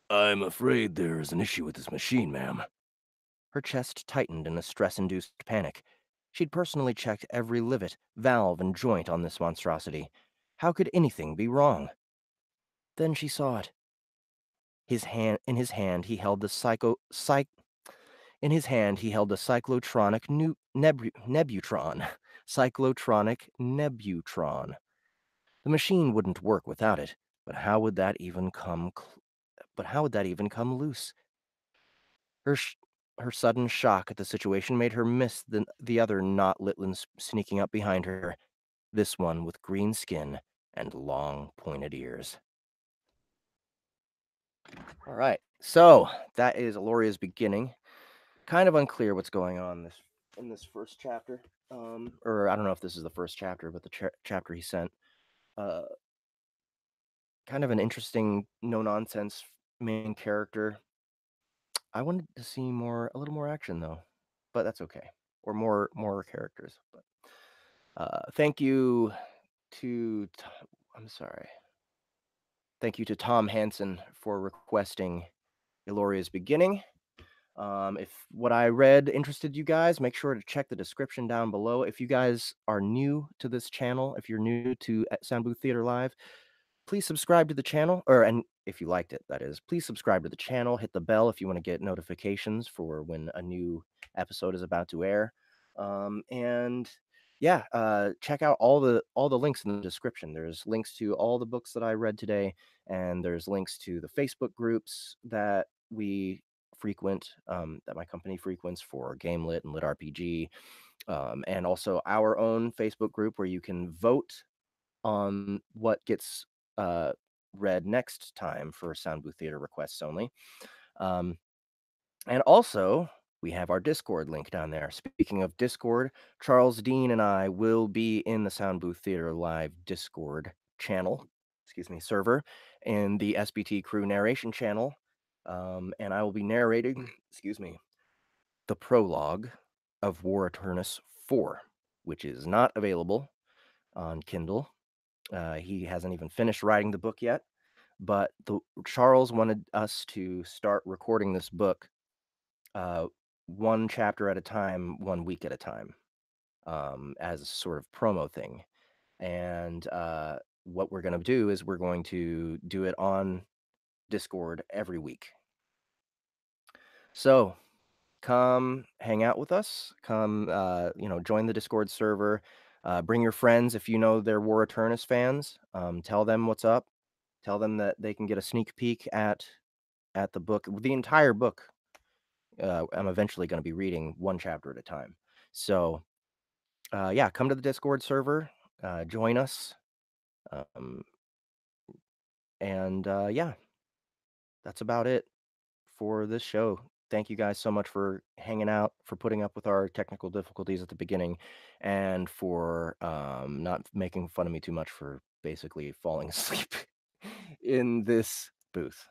I'm afraid there's an issue with this machine, ma'am. Her chest tightened in a stress-induced panic. She'd personally checked every livet, valve, and joint on this monstrosity. How could anything be wrong? Then she saw it. In his hand, he held the cyclotronic nebutron. Cyclotronic nebutron. The machine wouldn't work without it, but how would that even come loose? Her sudden shock at the situation made her miss the other not Litlins sneaking up behind her, this one with green skin and long, pointed ears. All right, so that is Eloria's beginning. Kind of unclear what's going on in this first chapter. Or I don't know if this is the first chapter, but the chapter he sent. Kind of an interesting, no-nonsense main character. I wanted to see a little more action though, but that's okay. Or more characters. But thank you to Thank you to Tom Hansen for requesting Eloria's beginning. If what I read interested you guys, make sure to check the description down below. If you guys are new to this channel, if you're new to Sound Booth Theater Live, please subscribe to the channel, and if you liked it, that is, please subscribe to the channel, hit the bell if you want to get notifications for when a new episode is about to air. And yeah, check out all the links in the description. There's links to all the books that I read today, and there's links to the Facebook groups that we frequent, that my company frequents for GameLit and LitRPG, and also our own Facebook group where you can vote on what gets read next time for Sound Booth Theater requests only. And also, we have our Discord link down there. Speaking of Discord, Charles Dean and I will be in the Sound Booth Theater Live Discord server, in the SBT Crew narration channel. And I will be narrating, the prologue of War Eternus 4, which is not available on Kindle. He hasn't even finished writing the book yet, but Charles wanted us to start recording this book one chapter at a time, 1 week at a time, as a sort of promo thing. And what we're going to do is we're going to do it on Discord every week. So come hang out with us. Come, join the Discord server. Bring your friends if you know they're War Eternus fans. Tell them what's up. Tell them that they can get a sneak peek at the book, the entire book. I'm eventually going to be reading one chapter at a time. So, yeah, come to the Discord server, join us, and yeah, that's about it for this show. Thank you guys so much for hanging out, for putting up with our technical difficulties at the beginning, and for not making fun of me too much for basically falling asleep in this booth.